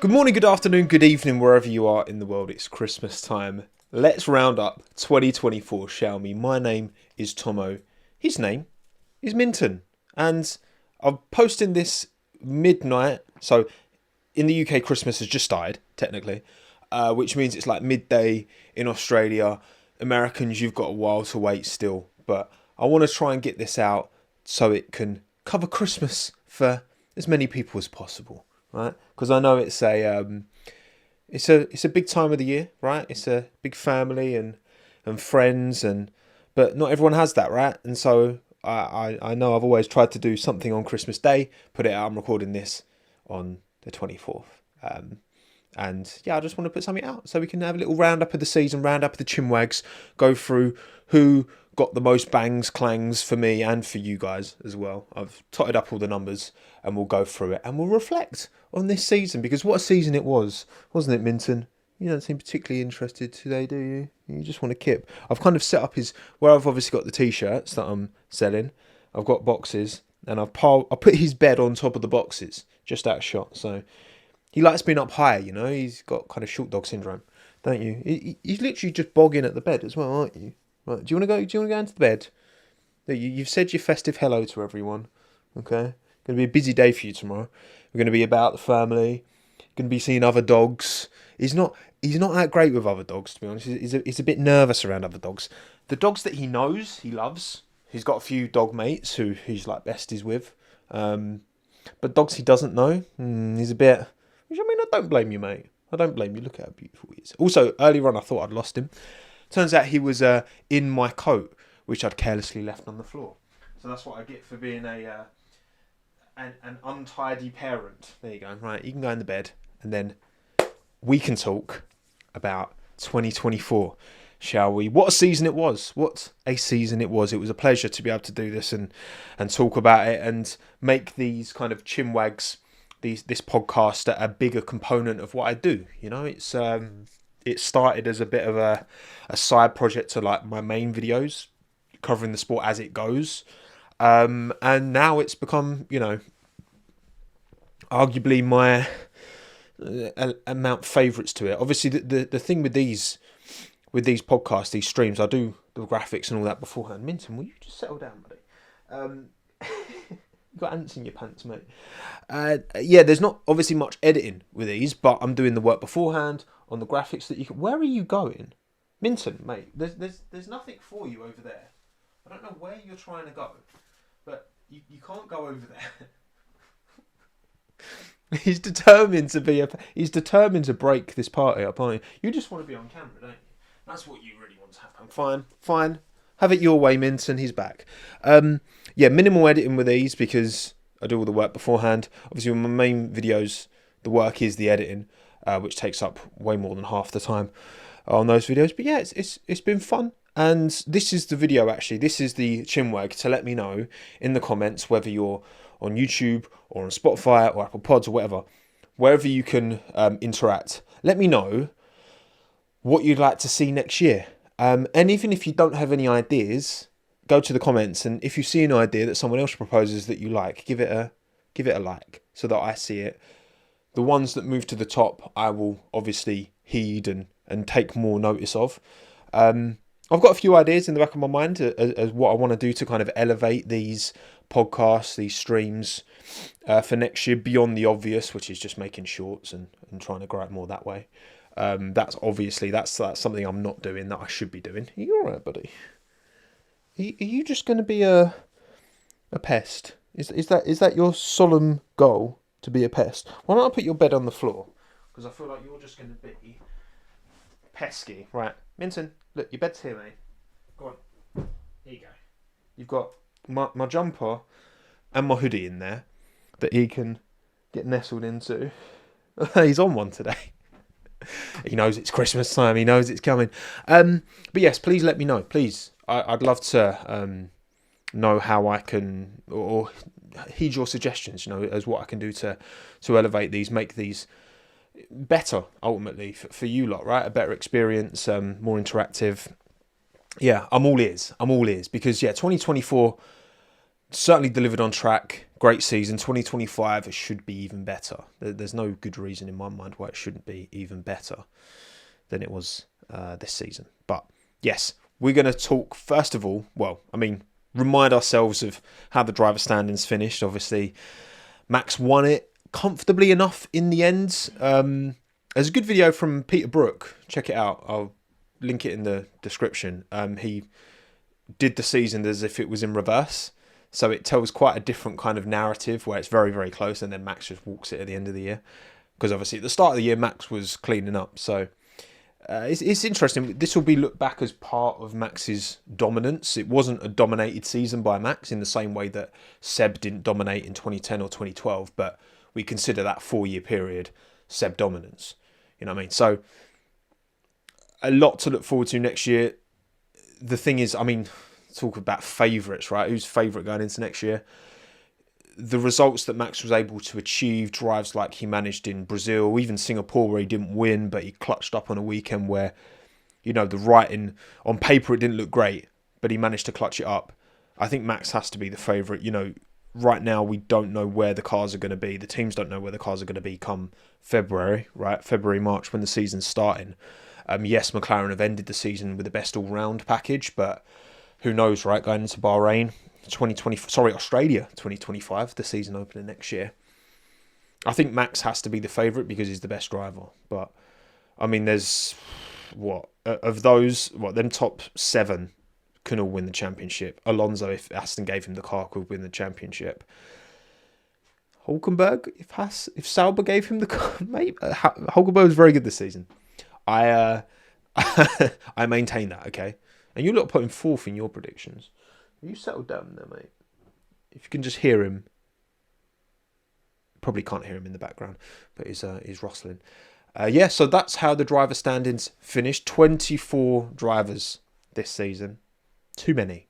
Good morning, good afternoon, good evening, wherever you are in the world. It's Christmas time. Let's round up 2024, shall we? My name is Tommo. His name is Minton. And I'm posting this midnight. So in the UK, Christmas has just started, technically, which means it's like midday in Australia. Americans, you've got a while to wait still. But I want to try and get this out so it can cover Christmas for as many people as possible. Right, because I know it's a big time of the year, right? It's a big family and friends, but not everyone has that, right? And so I know I've always tried to do something on Christmas Day, put it out. I'm recording this on the 24th, and yeah, I just want to put something out so we can have a little roundup of the season, roundup of the Chinwags, go through who got the most bangs, clangs for me and for you guys as well. I've totted up all the numbers and we'll go through it and we'll reflect on this season, because what a season it was, wasn't it, Minton? You don't seem particularly interested today, do you? You just want to kip. I've kind of set up where I've obviously got the t-shirts that I'm selling. I've got boxes and I put his bed on top of the boxes just out of shot. So he likes being up high, you know. He's got kind of short dog syndrome, don't you? He's literally just bogging at the bed as well, aren't you? Right, do you want to go? Do you want to go into the bed? You've said your festive hello to everyone. Okay, going to be a busy day for you tomorrow. We're going to be about the family. Going to be seeing other dogs. He's not that great with other dogs, to be honest. He's a bit nervous around other dogs. The dogs that he knows, he loves. He's got a few dog mates who he's like besties with. But dogs he doesn't know, he's a bit. Which, I mean, I don't blame you, mate. I don't blame you. Look at how beautiful he is. Also, earlier on, I thought I'd lost him. Turns out he was in my coat, which I'd carelessly left on the floor. So that's what I get for being an untidy parent. There you go. Right, you can go in the bed, and then we can talk about 2024, shall we? What a season it was. What a season it was. It was a pleasure to be able to do this and talk about it and make these kind of chinwags, this podcast, a bigger component of what I do. You know, it started as a bit of a side project to like my main videos, covering the sport as it goes. And now it's become, you know, arguably my amount favourites to it. Obviously, the thing with these podcasts, these streams, I do the graphics and all that beforehand. Minton, will you just settle down, buddy? You got ants in your pants, mate. Yeah, there's not obviously much editing with these, but I'm doing the work beforehand on the graphics that you can. Where are you going, Minton, mate? There's nothing for you over there. I don't know where you're trying to go, but you can't go over there. He's determined to break this party up, aren't you? You just want to be on camera, don't you? That's what you really want to happen. Fine. Have it your way, Minton. He's back. Yeah, minimal editing with these because I do all the work beforehand. Obviously, with my main videos, the work is the editing, which takes up way more than half the time on those videos. But yeah, it's been fun. And this is the video, actually. This is the Chinwag to let me know in the comments whether you're on YouTube or on Spotify or Apple Pods or whatever. Wherever you can interact. Let me know what you'd like to see next year. And even if you don't have any ideas, go to the comments. And if you see an idea that someone else proposes that you like, give it a like so that I see it. The ones that move to the top, I will obviously heed and take more notice of. I've got a few ideas in the back of my mind as what I want to do to kind of elevate these podcasts, these streams for next year beyond the obvious, which is just making shorts and trying to grow it more that way. That's something I'm not doing that I should be doing. Are you all right, buddy? Are you just going to be a pest? Is that your solemn goal, to be a pest? Why don't I put your bed on the floor? Because I feel like you're just going to be pesky. Right, Minton, look, your bed's here, mate. Go on. Here you go. You've got my jumper and my hoodie in there that he can get nestled into. He's on one today. He knows it's Christmas time. He knows it's coming. But yes, please let me know. Please, I'd love to know how I can or heed your suggestions. You know, as what I can do to elevate these, make these better ultimately for you lot. Right, a better experience, more interactive. Yeah, I'm all ears because 2024 certainly delivered on track. Great season. 2025 it should be even better. There's no good reason in my mind why it shouldn't be even better than it was this season. But yes, we're going to talk first of all. Well, I mean, remind ourselves of how the driver standings finished. Obviously, Max won it comfortably enough in the end. There's a good video from Peter Brook. Check it out. I'll link it in the description. He did the season as if it was in reverse. So it tells quite a different kind of narrative where it's very, very close and then Max just walks it at the end of the year. Because obviously at the start of the year, Max was cleaning up. So it's interesting. This will be looked back as part of Max's dominance. It wasn't a dominated season by Max in the same way that Seb didn't dominate in 2010 or 2012. But we consider that 4-year period Seb dominance. You know what I mean? So a lot to look forward to next year. The thing is, I mean, talk about favourites, right? Who's favourite going into next year? The results that Max was able to achieve, drives like he managed in Brazil, even Singapore where he didn't win, but he clutched up on a weekend where, you know, the writing on paper, it didn't look great, but he managed to clutch it up. I think Max has to be the favourite. You know, right now we don't know where the cars are going to be. The teams don't know where the cars are going to be come February, right? February, March, when the season's starting. Yes, McLaren have ended the season with the best all-round package, but who knows, right? Going into Bahrain, Australia 2025, the season opening next year. I think Max has to be the favourite because he's the best driver. But, I mean, there's, them top 7 can all win the championship. Alonso, if Aston gave him the car, could win the championship. Hulkenberg, if Sauber gave him the car, mate, Hulkenberg was very good this season. I maintain that, okay? And you lot put him 4th in your predictions. You settled down there, mate. If you can just hear him. Probably can't hear him in the background, but he's rustling. So that's how the driver standings finished. 24 drivers this season. Too many.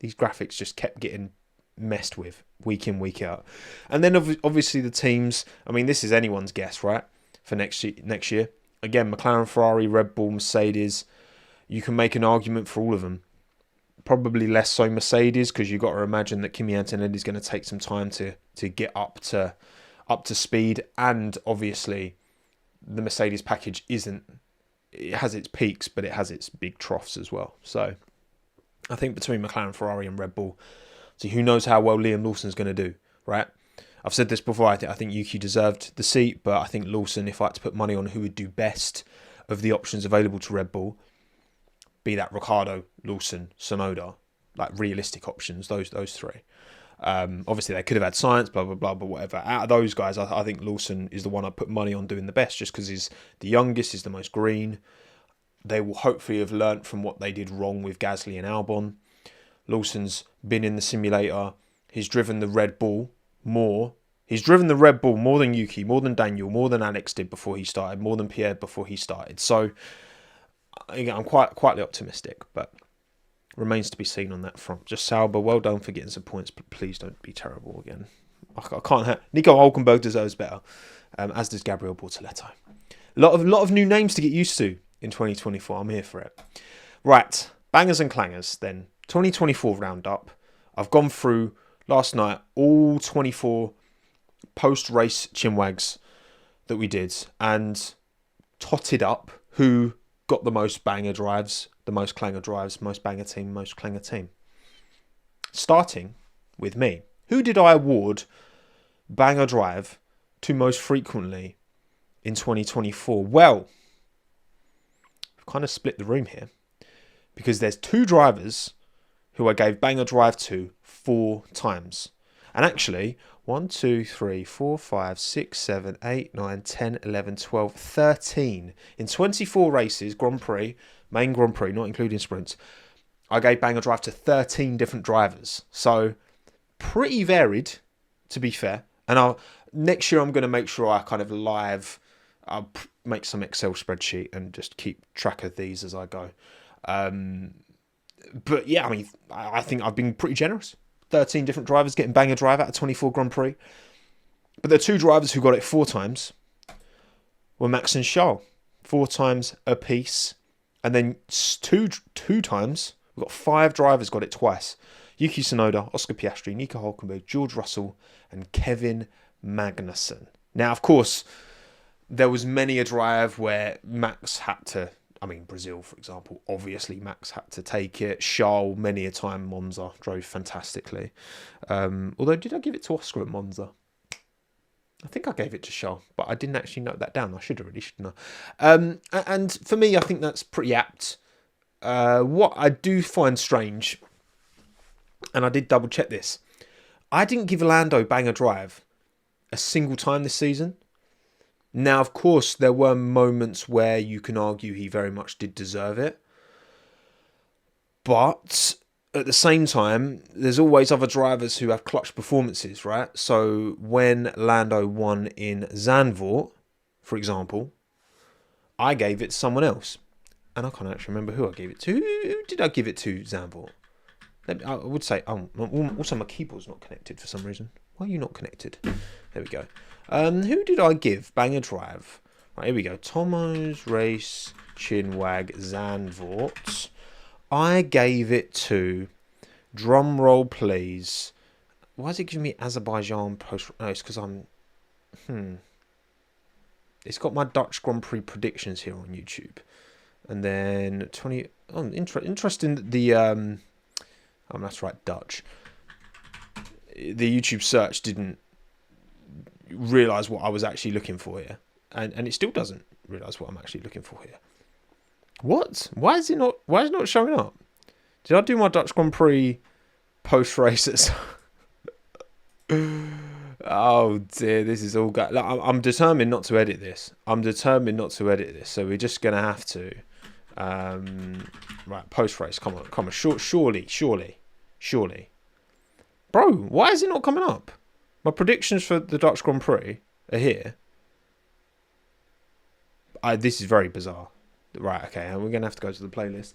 These graphics just kept getting messed with week in, week out. And then obviously the teams. I mean, this is anyone's guess, right? For next year. Again, McLaren, Ferrari, Red Bull, Mercedes. You can make an argument for all of them. Probably less so Mercedes, because you've got to imagine that Kimi Antonelli is going to take some time to get up to speed. And obviously, the Mercedes package it has its peaks, but it has its big troughs as well. So I think between McLaren, Ferrari and Red Bull, so who knows how well Liam Lawson's going to do, right? I've said this before, I think Yuki deserved the seat, but I think Lawson, if I had to put money on who would do best of the options available to Red Bull, be that Ricciardo, Lawson, Tsunoda, like realistic options, those 3. Obviously, they could have had Science, blah, blah, blah, but whatever. Out of those guys, I think Lawson is the one I put money on doing the best, just because he's the youngest, he's the most green. They will hopefully have learnt from what they did wrong with Gasly and Albon. Lawson's been in the simulator. He's driven the Red Bull more. He's driven the Red Bull more than Yuki, more than Daniel, more than Alex did before he started, more than Pierre before he started. So I'm quietly optimistic, but remains to be seen on that front. Just Sauber, well done for getting some points, but please don't be terrible again. I can't. Nico Hulkenberg deserves better, as does Gabriel Bortoleto. A lot of new names to get used to in 2024. I'm here for it. Right, bangers and clangers. Then 2024 roundup. I've gone through last night all 24 post-race Chinwags that we did and totted up who got the most banger drives, the most clanger drives, most banger team, most clanger team. Starting with me. Who did I award banger drive to most frequently in 2024? Well, I've kind of split the room here because there's 2 drivers who I gave banger drive to 4 times. And actually, 1, 2, 3, 4, 5, 6, 7, 8, 9, 10, 11, 12, 13. In 24 races, Grand Prix, main Grand Prix, not including sprints, I gave banger drive to 13 different drivers. So, pretty varied, to be fair. And next year, I'm going to make sure I kind of I'll make some Excel spreadsheet and just keep track of these as I go. But yeah, I mean, I think I've been pretty generous. 13 different drivers getting banger drive out of 24 Grand Prix. But the 2 drivers who got it 4 times were Max and Charles. 4 times apiece. And then two times, we've got 5 drivers got it twice. Yuki Tsunoda, Oscar Piastri, Nico Hulkenberg, George Russell, and Kevin Magnussen. Now, of course, there was many a drive where Max had to, Brazil, for example, obviously Max had to take it. Charles, many a time, Monza, drove fantastically. Although, did I give it to Oscar at Monza? I think I gave it to Charles, but I didn't actually note that down. I should have really, shouldn't I? And for me, I think that's pretty apt. What I do find strange, and I did double check this, I didn't give Lando bang a drive a single time this season. Now, of course, there were moments where you can argue he very much did deserve it. But at the same time, there's always other drivers who have clutch performances, right? So when Lando won in Zandvoort, for example, I gave it to someone else. And I can't actually remember who I gave it to. Who did I give it to, Zandvoort? I would say, also my keyboard's not connected for some reason. Why are you not connected? There we go. Who did I give bang a drive? Right, here we go. TOMMO'S, Race, Chinwag, Zandvoort. I gave it to, drum roll please. Why is it giving me Azerbaijan post? No, it's because I'm, It's got my Dutch Grand Prix predictions here on YouTube. And then 20, interesting that the, that's right, Dutch. The YouTube search didn't realise what I was actually looking for here. And it still doesn't realise what I'm actually looking for here. What? Why is it not showing up? Did I do my Dutch Grand Prix post races? Oh dear, this is all good. I'm determined not to edit this. So we're just gonna have to. Right, post race. Come on. Surely. Bro, why is it not coming up? My predictions for the Dutch Grand Prix are here. This is very bizarre. Right, okay, and we're going to have to go to the playlist.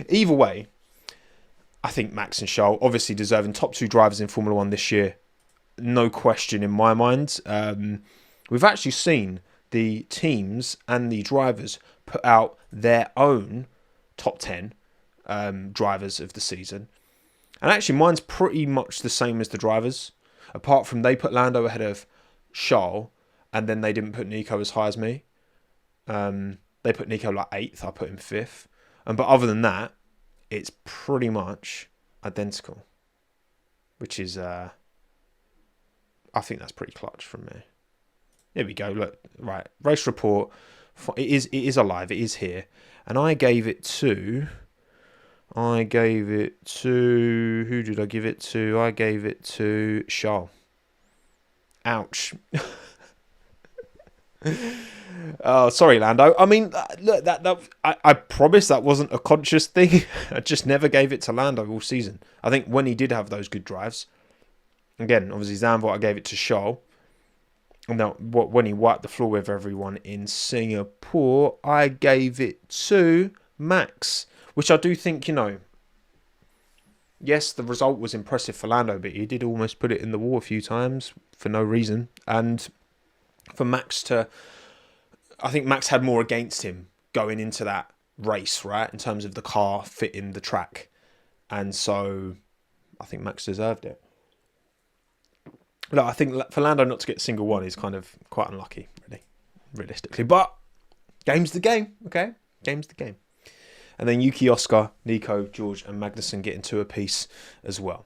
Either way, I think Max and Charles, obviously deserving top two drivers in Formula 1 this year. No question in my mind. We've actually seen the teams and the drivers put out their own top 10 drivers of the season. And actually, mine's pretty much the same as the drivers. Apart from they put Lando ahead of Charles, and then they didn't put Nico as high as me. They put Nico like 8th, I put him 5th. But other than that, it's pretty much identical. Which is, I think that's pretty clutch from me. Here we go, look, right, race report. It is alive, it is here. And I gave it to, who did I give it to? I gave it to Charles. Ouch. Oh, sorry, Lando. I mean, look, I promise that wasn't a conscious thing. I just never gave it to Lando all season. I think when he did have those good drives, again, obviously Zandvoort, I gave it to Charles. Now, when he wiped the floor with everyone in Singapore, I gave it to Max, which I do think, yes, the result was impressive for Lando, but he did almost put it in the wall a few times for no reason. And for Max I think Max had more against him going into that race, right? In terms of the car fitting the track. And so I think Max deserved it. Look, I think for Lando not to get a single one is kind of quite unlucky, really, realistically. But game's the game, okay? Game's the game. And then Yuki, Oscar, Nico, George, and Magnussen getting 2 apiece as well.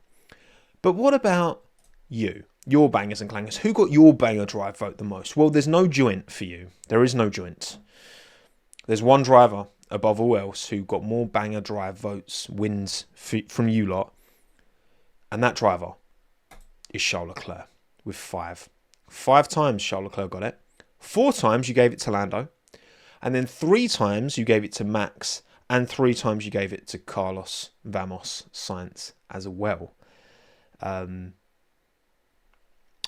But what about you? Your bangers and clangers. Who got your banger drive vote the most? Well, there's no joint for you. There is no joint. There's one driver above all else who got more banger drive votes, wins from you lot. And that driver is Charles Leclerc with 5. 5 times Charles Leclerc got it. 4 times you gave it to Lando. And then 3 times you gave it to Max. And 3 times you gave it to Carlos Vamos Sainz as well.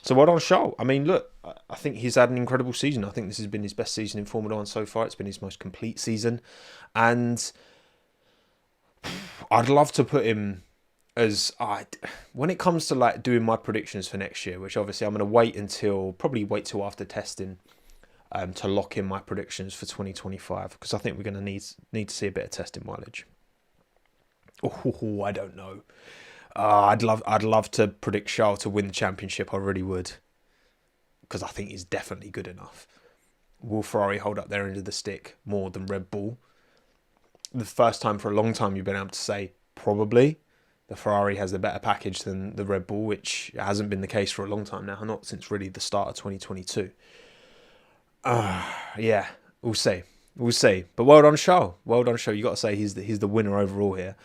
So well done, Charles. I mean, look, I think he's had an incredible season. I think this has been his best season in Formula 1 so far. It's been his most complete season. And I'd love to put him as... when it comes to like doing my predictions for next year, which obviously I'm going to probably wait till after testing to lock in my predictions for 2025, because I think we're going to need to see a bit of testing mileage. Oh, I don't know. I'd love to predict Charles to win the championship. I really would, because I think he's definitely good enough. Will Ferrari hold up their end of the stick more than Red Bull? The first time for a long time you've been able to say probably the Ferrari has a better package than the Red Bull, which hasn't been the case for a long time now, not since really the start of 2022. Yeah, we'll see. We'll see. But well done, Charles. Well done, Charles. You got to say he's the winner overall here.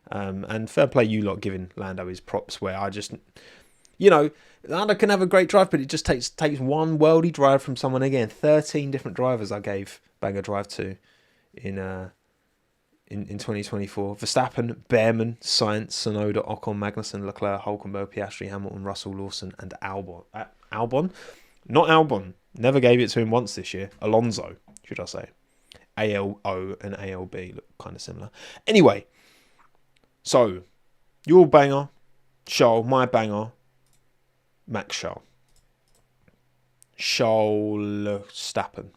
And fair play you lot giving Lando his props, where I just, Lando can have a great drive, but it just takes one worldy drive from someone. Again, 13 different drivers I gave Bang a drive to in 2024. Verstappen, Behrman, Sainz, Tsunoda, Ocon, Magnussen, Leclerc, Hulkenberg, Piastri, Hamilton, Russell, Lawson, and Albon. Albon? Not Albon. Never gave it to him once this year. Alonso, should I say. ALO and ALB look kind of similar. Anyway, so your banger, Charles, my banger, Max Charles. Charles Stappen.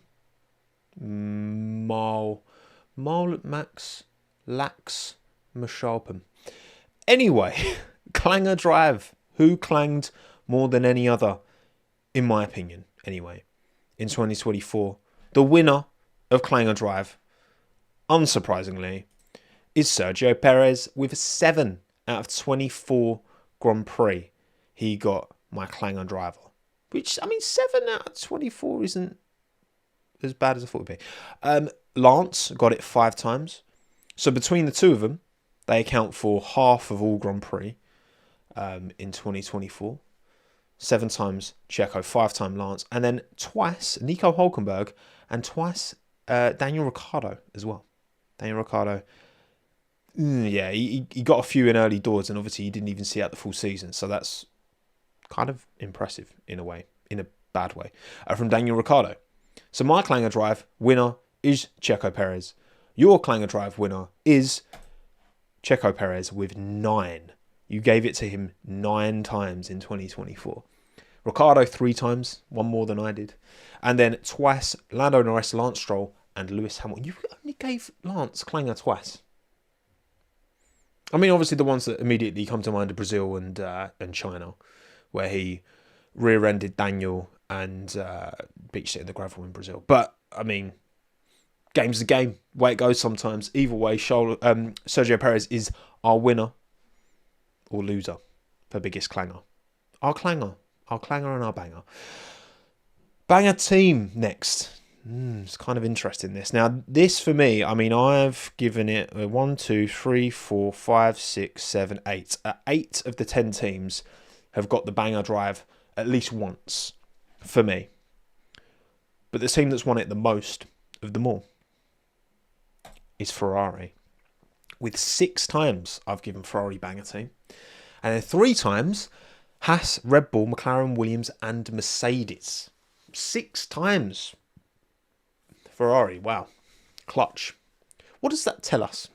Max Lax Mashalpen. Anyway, Clanger Drive. Who clanged more than any other, in my opinion, anyway, in 2024? The winner of Clanger Drive, unsurprisingly, is Sergio Perez with 7 out of 24 Grand Prix. He got my Clanger Driver, which, 7 out of 24 isn't as bad as I thought it would be. Lance got it 5 times. So between the two of them, they account for half of all Grand Prix in 2024. 7 times Checo, 5 times Lance, and then twice Nico Hulkenberg, and twice Daniel Ricciardo as well. Daniel Ricciardo, he got a few in early doors, and obviously he didn't even see out the full season. So that's kind of impressive in a way, in a bad way, from Daniel Ricciardo. So my Clanger Drive winner is Checo Perez. Your Clanger Drive winner is Checo Perez with 9. You gave it to him 9 times in 2024. Ricciardo 3 times, 1 more than I did. And then twice Lando Norris, Lance Stroll, and Lewis Hamilton. You only gave Lance Clanger twice. Obviously the ones that immediately come to mind are Brazil and China, where he rear-ended Daniel and beached it in the gravel in Brazil. But, game's the game. Way it goes sometimes. Either way, Sergio Perez is our winner or loser for biggest clanger. Our clanger and our banger. Banger team next. It's kind of interesting this. Now, this for me, I've given it 1, 2, 3, 4, 5, 6, 7, 8. 8 of the 10 teams have got the banger drive at least once for me. But the team that's won it the most of them all is Ferrari. With 6 times I've given Ferrari banger team. And then 3 times Haas, Red Bull, McLaren, Williams and Mercedes. 6 times Ferrari. Wow. Clutch. What does that tell us?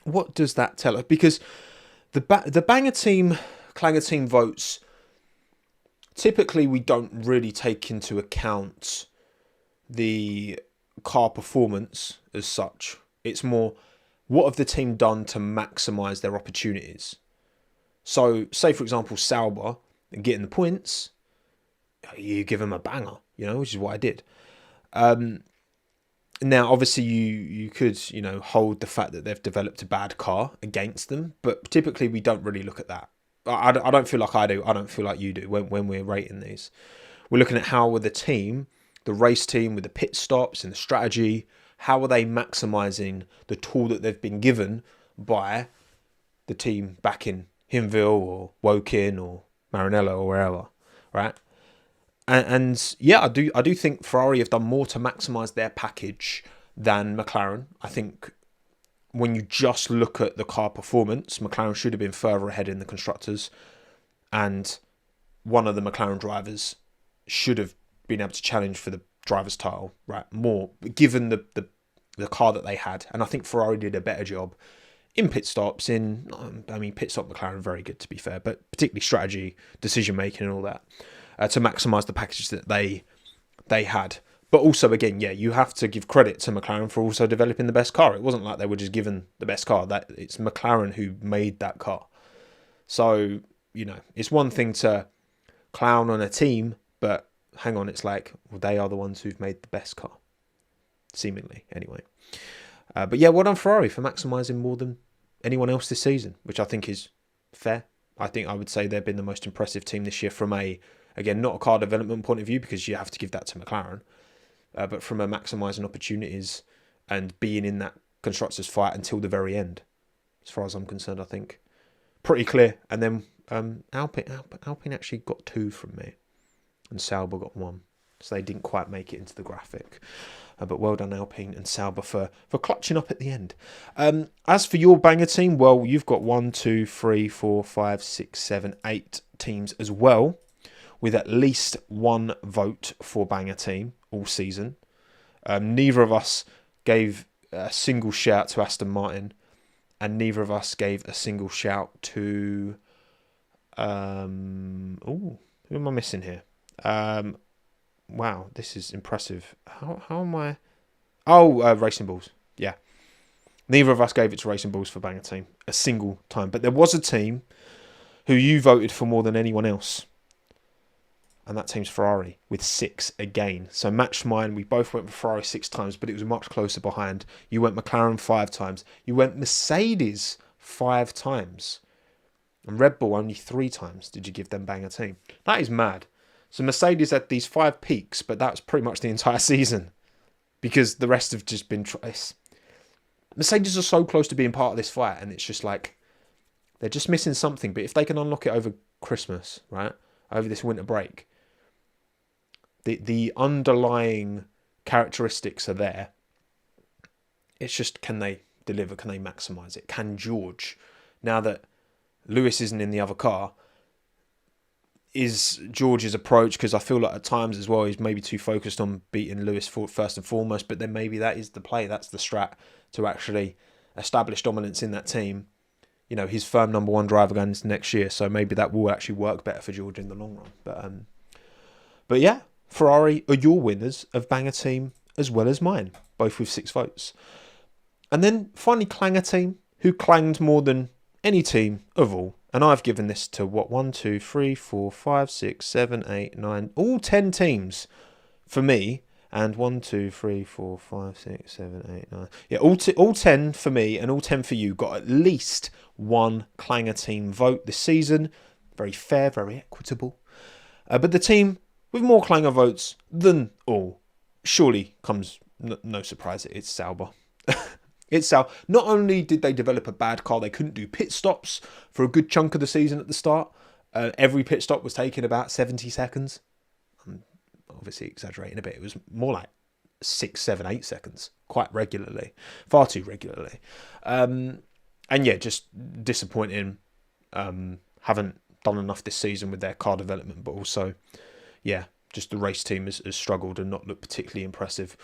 What does that tell us? Because the banger team, Clanger team votes, typically we don't really take into account the car performance as such. It's more, what have the team done to maximise their opportunities? So, say for example, Sauber getting the points, you give them a banger, which is what I did. Now, obviously, you could, hold the fact that they've developed a bad car against them, but typically we don't really look at that. I don't feel like I do. I don't feel like you do when we're rating these. We're looking at how with the team, the race team, with the pit stops and the strategy, how are they maximising the tool that they've been given by the team back in Hinwil or Woking or Maranello or wherever, right? And yeah, I do think Ferrari have done more to maximise their package than McLaren. I think when you just look at the car performance, McLaren should have been further ahead in the constructors, and one of the McLaren drivers should have been able to challenge for the driver's title, right? More given the car that they had, and I think Ferrari did a better job in pit stops. Pit stop McLaren very good to be fair, but particularly strategy, decision making, and all that to maximise the package that they had. But also, again, yeah, you have to give credit to McLaren for also developing the best car. It wasn't like they were just given the best car. That it's McLaren who made that car. So, it's one thing to clown on a team, but hang on, it's like, well, they are the ones who've made the best car. Seemingly, anyway. But yeah, well done Ferrari for maximising more than anyone else this season, which I think is fair. I think I would say they've been the most impressive team this year from again, not a car development point of view, because you have to give that to McLaren, but from a maximising opportunities and being in that constructors fight until the very end. As far as I'm concerned, I think pretty clear. And then Alpine actually got 2 from me, and Sauber got 1, so they didn't quite make it into the graphic. But well done Alpine and Sauber for clutching up at the end. As for your banger team, well, you've got 1, 2, 3, 4, 5, 6, 7, 8 teams as well, with at least 1 vote for banger team all season. Neither of us gave a single shout to Aston Martin, and neither of us gave a single shout to... who am I missing here? Wow, this is impressive. How am I... Racing Bulls. Yeah. Neither of us gave it to Racing Bulls for banger team a single time. But there was a team who you voted for more than anyone else. And that team's Ferrari with 6 again. So matched mine. We both went for Ferrari 6 times, but it was much closer behind. You went McLaren 5 times. You went Mercedes 5 times. And Red Bull only 3 times did you give them banger team. That is mad. So Mercedes had these 5 peaks, but that's pretty much the entire season, because the rest have just been... Mercedes are so close to being part of this fight, and it's just like they're just missing something. But if they can unlock it over Christmas, right, over this winter break, the underlying characteristics are there. It's just, can they deliver? Can they maximise it? Can George, now that Lewis isn't in the other car, is George's approach, because I feel like at times as well he's maybe too focused on beating Lewis first and foremost, but then maybe that is the play, that's the strat to actually establish dominance in that team. He's firm number 1 driver going into next year, so maybe that will actually work better for George in the long run. But yeah, Ferrari are your winners of banger team as well as mine, both with 6 votes. And then finally Clanger team, who clanged more than any team of all. And I've given this to 1, 2, 3, 4, 5, 6, 7, 8, 9, all 10 teams for me. And 1, 2, 3, 4, 5, 6, 7, 8, 9. Yeah, all 10 for me and all 10 for you got at least 1 Clanger team vote this season. Very fair, very equitable. But the team with more Clanger votes than all surely comes no surprise. It's Sauber. It's Sauber. Not only did they develop a bad car, they couldn't do pit stops for a good chunk of the season at the start. Every pit stop was taking about 70 seconds. I'm obviously exaggerating a bit. It was more like 6, 7, 8 seconds, quite regularly, far too regularly. And yeah, just disappointing. Haven't done enough this season with their car development, but also, yeah, just the race team has struggled and not looked particularly impressive.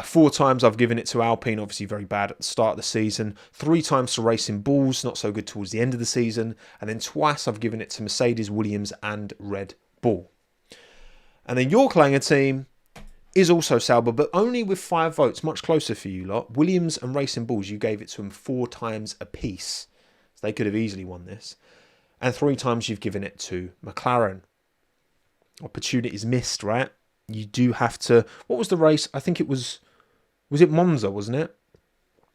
4 times I've given it to Alpine, obviously very bad at the start of the season. 3 times to Racing Bulls, not so good towards the end of the season. And then twice I've given it to Mercedes, Williams and Red Bull. And then your Clanger team is also Sauber, but only with 5 votes, much closer for you lot. Williams and Racing Bulls, you gave it to them 4 times apiece. So they could have easily won this. And 3 times you've given it to McLaren. Opportunities missed, right? You do have to... What was the race? I think it was... Was it Monza, wasn't it?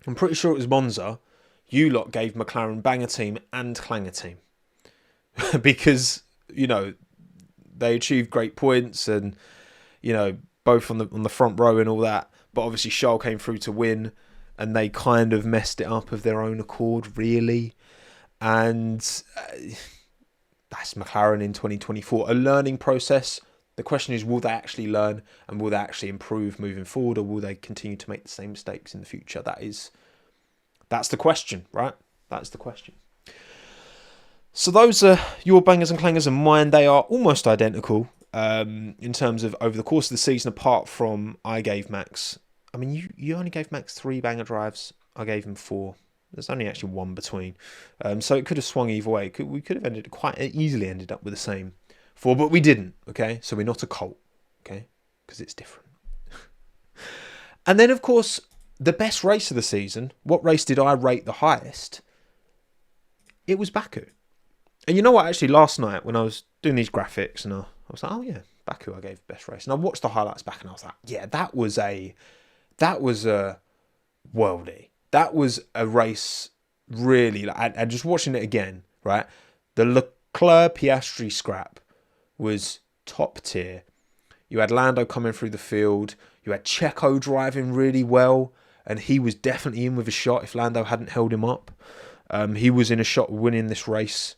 I'm pretty sure it was Monza. You lot gave McLaren banger team and Clanger team. Because, they achieved great points and, both on the front row and all that. But obviously Charles came through to win and they kind of messed it up of their own accord, really. And that's McLaren in 2024. A learning process. The question is, will they actually learn and will they actually improve moving forward, or will they continue to make the same mistakes in the future? That's the question, right? That's the question. So those are your bangers and clangers and mine. They are almost identical in terms of over the course of the season, apart from I gave Max... I mean, you only gave Max 3 banger drives. I gave him 4. There's only actually 1 between. So it could have swung either way. We could have quite easily ended up with the same 4, but we didn't, okay? So we're not a cult, okay? Because it's different. And then, of course, the best race of the season. What race did I rate the highest? It was Baku. And you know what? Actually, last night when I was doing these graphics, and I was like, oh yeah, Baku, I gave best race. And I watched the highlights back, and I was like, yeah, that was a worldie. That was a race, really. And just watching it again, right? The Leclerc Piastri scrap was top tier. You had Lando coming through the field. You had Checo driving really well, and he was definitely in with a shot if Lando hadn't held him up. He was in a shot of winning this race.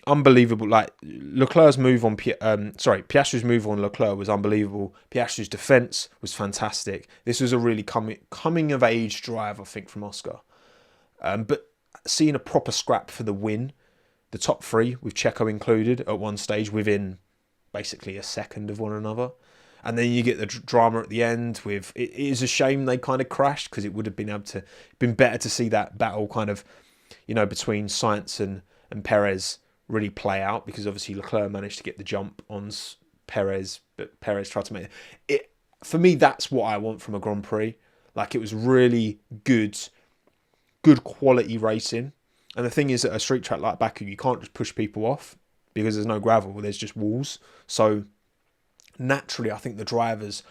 Unbelievable. Like Leclerc's move on, Piastri's move on Leclerc was unbelievable. Piastri's defense was fantastic. This was a really coming of age drive, I think, from Oscar. But seeing a proper scrap for the win, the top three with Checo included at one stage within basically a second of one another. And then you get the drama at the end with, it is a shame they kind of crashed, because it would have been better to see that battle kind of, between Sainz and Perez really play out, because obviously Leclerc managed to get the jump on Perez, but Perez tried to make it. For me, that's what I want from a Grand Prix. Like, it was really good quality racing. And the thing is, at a street track like Baku, you can't just push people off because there's no gravel, there's just walls. So naturally, I think the drivers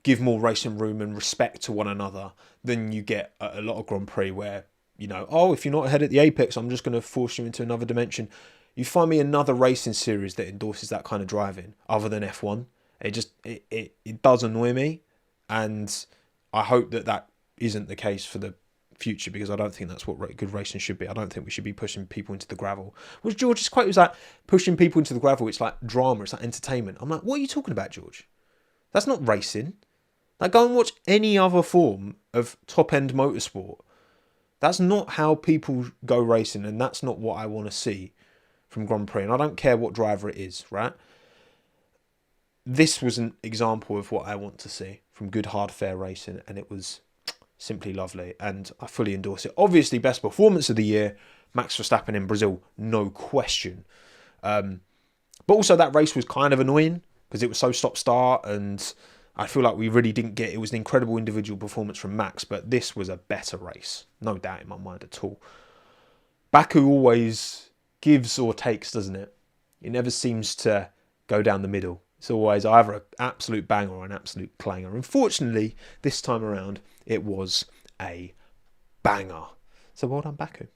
give more racing room and respect to one another than you get at a lot of Grand Prix where, if you're not ahead at the apex, I'm just going to force you into another dimension. You find me another racing series that endorses that kind of driving other than F1. It does annoy me, and I hope that isn't the case for the future, because I don't think that's what good racing should be. I don't think we should be pushing people into the gravel. Which George's quote was like, pushing people into the gravel, it's like drama, it's like entertainment. I'm like, what are you talking about, George? That's not racing. Like, go and watch any other form of top-end motorsport. That's not how people go racing, and that's not what I want to see from Grand Prix. And I don't care what driver it is, right? This was an example of what I want to see from good, hard, fair racing, and it was simply lovely, and I fully endorse it. Obviously, best performance of the year, Max Verstappen in Brazil, no question. But also that race was kind of annoying because it was so stop-start, and I feel like we really didn't get... It was an incredible individual performance from Max, but this was a better race. No doubt in my mind at all. Baku always gives or takes, doesn't it? It never seems to go down the middle. It's always either an absolute banger or an absolute clanger. Unfortunately, this time around, it was a banger. So well done, Baku.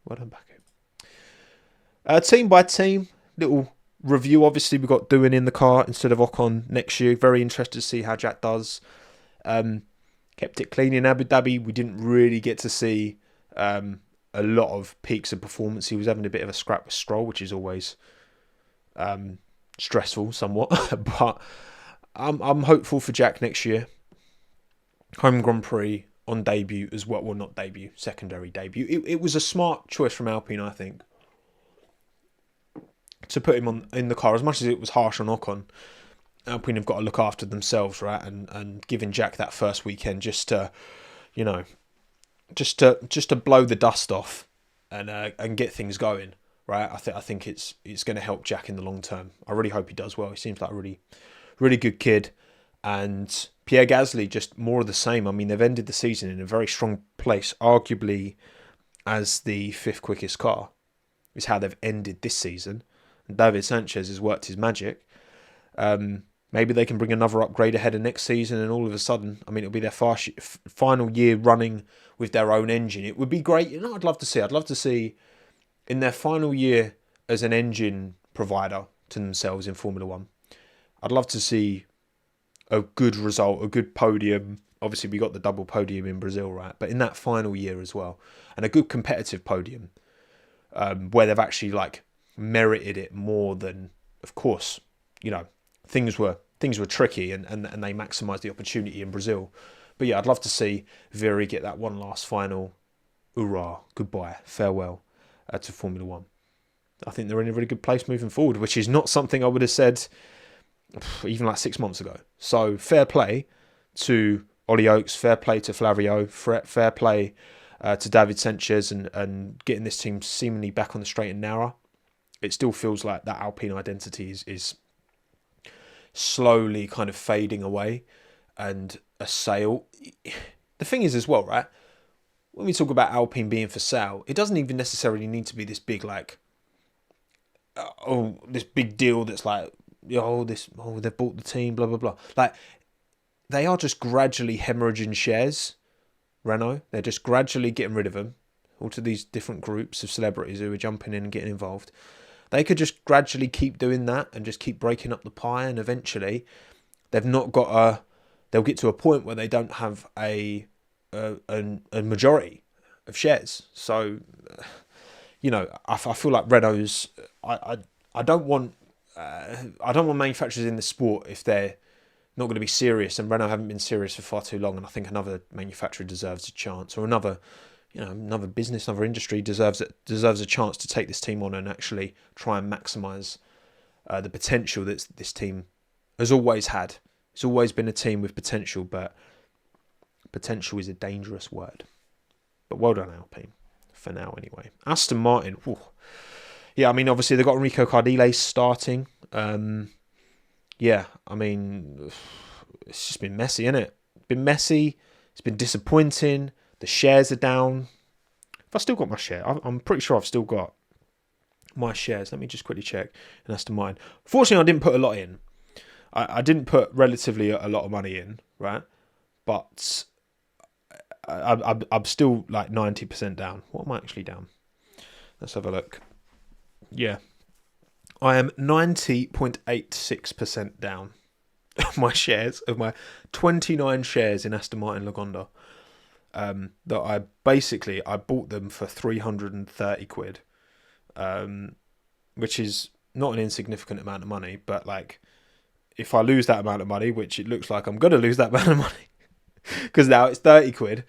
Well done, Baku. Team by team, little review. Obviously, we've got Doohan in the car instead of Ocon next year. Very interested to see how Jack does. Kept it clean in Abu Dhabi. We didn't really get to see a lot of peaks of performance. He was having a bit of a scrap with Stroll, which is always stressful somewhat. But I'm hopeful for Jack next year. Home Grand Prix on debut as well. Well, not debut, secondary debut. It was a smart choice from Alpine, I think, to put him in the car. As much as it was harsh on Ocon, Alpine have got to look after themselves, right? And giving Jack that first weekend just to blow the dust off and get things going, right? I think it's going to help Jack in the long term. I really hope he does well. He seems like a really, really good kid. And Pierre Gasly, just more of the same. I mean, they've ended the season in a very strong place, arguably as the fifth quickest car, is how they've ended this season. And David Sanchez has worked his magic. Maybe they can bring another upgrade ahead of next season, and all of a sudden, I mean, it'll be their final year running with their own engine. It would be great. I'd love to see in their final year as an engine provider to themselves in Formula One. I'd love to see a good result, a good podium. Obviously, we got the double podium in Brazil, right? But in that final year as well, and a good competitive podium where they've actually merited it more than, of course, things were tricky and they maximised the opportunity in Brazil. But yeah, I'd love to see Viri get that one last final hurrah, goodbye, farewell to Formula One. I think they're in a really good place moving forward, which is not something I would have said even 6 months ago. So fair play to Ollie Oakes, fair play to Flavio, fair play to David Sanchez and getting this team seemingly back on the straight and narrow. It still feels like that Alpine identity is slowly kind of fading away. and a sale. The thing is as well, right? When we talk about Alpine being for sale, it doesn't even necessarily need to be this big, like, this big deal that's like, they've bought the team, blah, blah, blah. Like, they are just gradually hemorrhaging shares, Renault. They're just gradually getting rid of them, all to these different groups of celebrities who are jumping in and getting involved. They could just gradually keep doing that and just keep breaking up the pie, and eventually they'll get to a point where they don't have a majority of shares. So, I feel like Renault's. I don't want manufacturers in the sport if they're not going to be serious, and Renault haven't been serious for far too long. And I think another manufacturer deserves a chance, or another business, another industry deserves a chance to take this team on and actually try and maximise the potential that this team has always had. It's always been a team with potential, but potential is a dangerous word. But well done, Alpine, for now anyway. Aston Martin, whew. Yeah, I mean, obviously they've got Enrico Cardile starting. It's just been messy, isn't it? It's been messy. It's been disappointing. The shares are down. Have I still got my share? I'm pretty sure I've still got my shares. Let me just quickly check in Aston Martin. Fortunately, I didn't put a lot in. I didn't put relatively a lot of money in, right? But I'm still like 90% down. What am I actually down? Let's have a look. Yeah. I am 90.86% down of my shares, of my 29 shares in Aston Martin Lagonda. That I bought them for 330 quid, which is not an insignificant amount of money, but like, if I lose that amount of money, which it looks like I'm going to lose that amount of money, because now it's 30 quid,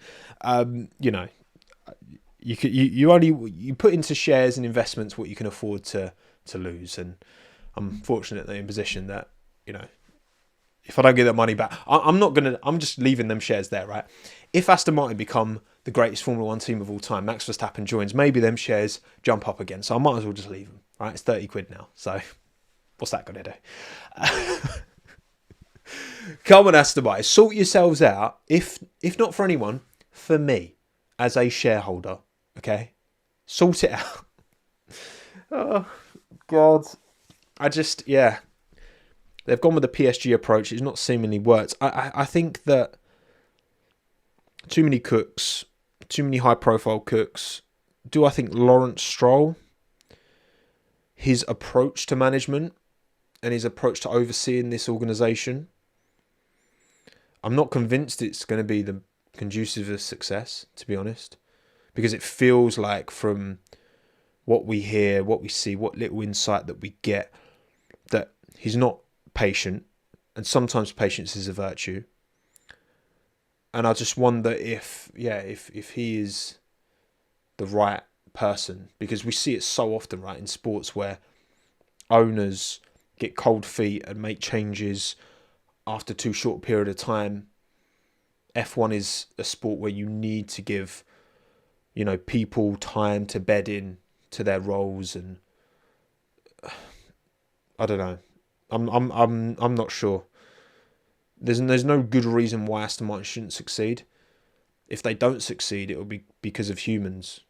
you put into shares and investments what you can afford to lose. And I'm fortunately in a position that, if I don't get that money back, I'm just leaving them shares there, right? If Aston Martin become the greatest Formula 1 team of all time, Max Verstappen joins, maybe them shares jump up again. So I might as well just leave them, right? It's 30 quid now. So what's that going to do? Come on, Aston Martin, sort yourselves out. If not for anyone, for me as a shareholder, okay? Sort it out. Oh, God. They've gone with the PSG approach. It's not seemingly worked. I think that too many cooks, too many high-profile cooks. Do I think Lawrence Stroll, his approach to management and his approach to overseeing this organisation, I'm not convinced it's going to be the conducive of success, to be honest, because it feels like from what we hear, what we see, what little insight that we get, that he's not patient, and sometimes patience is a virtue. And I just wonder if he is the right person, because we see it so often, right, in sports where owners get cold feet and make changes after too short a period of time. F1 is a sport where you need to give, people time to bed in to their roles, and I don't know. I'm not sure. There's no good reason why Aston Martin shouldn't succeed. If they don't succeed, it will be because of humans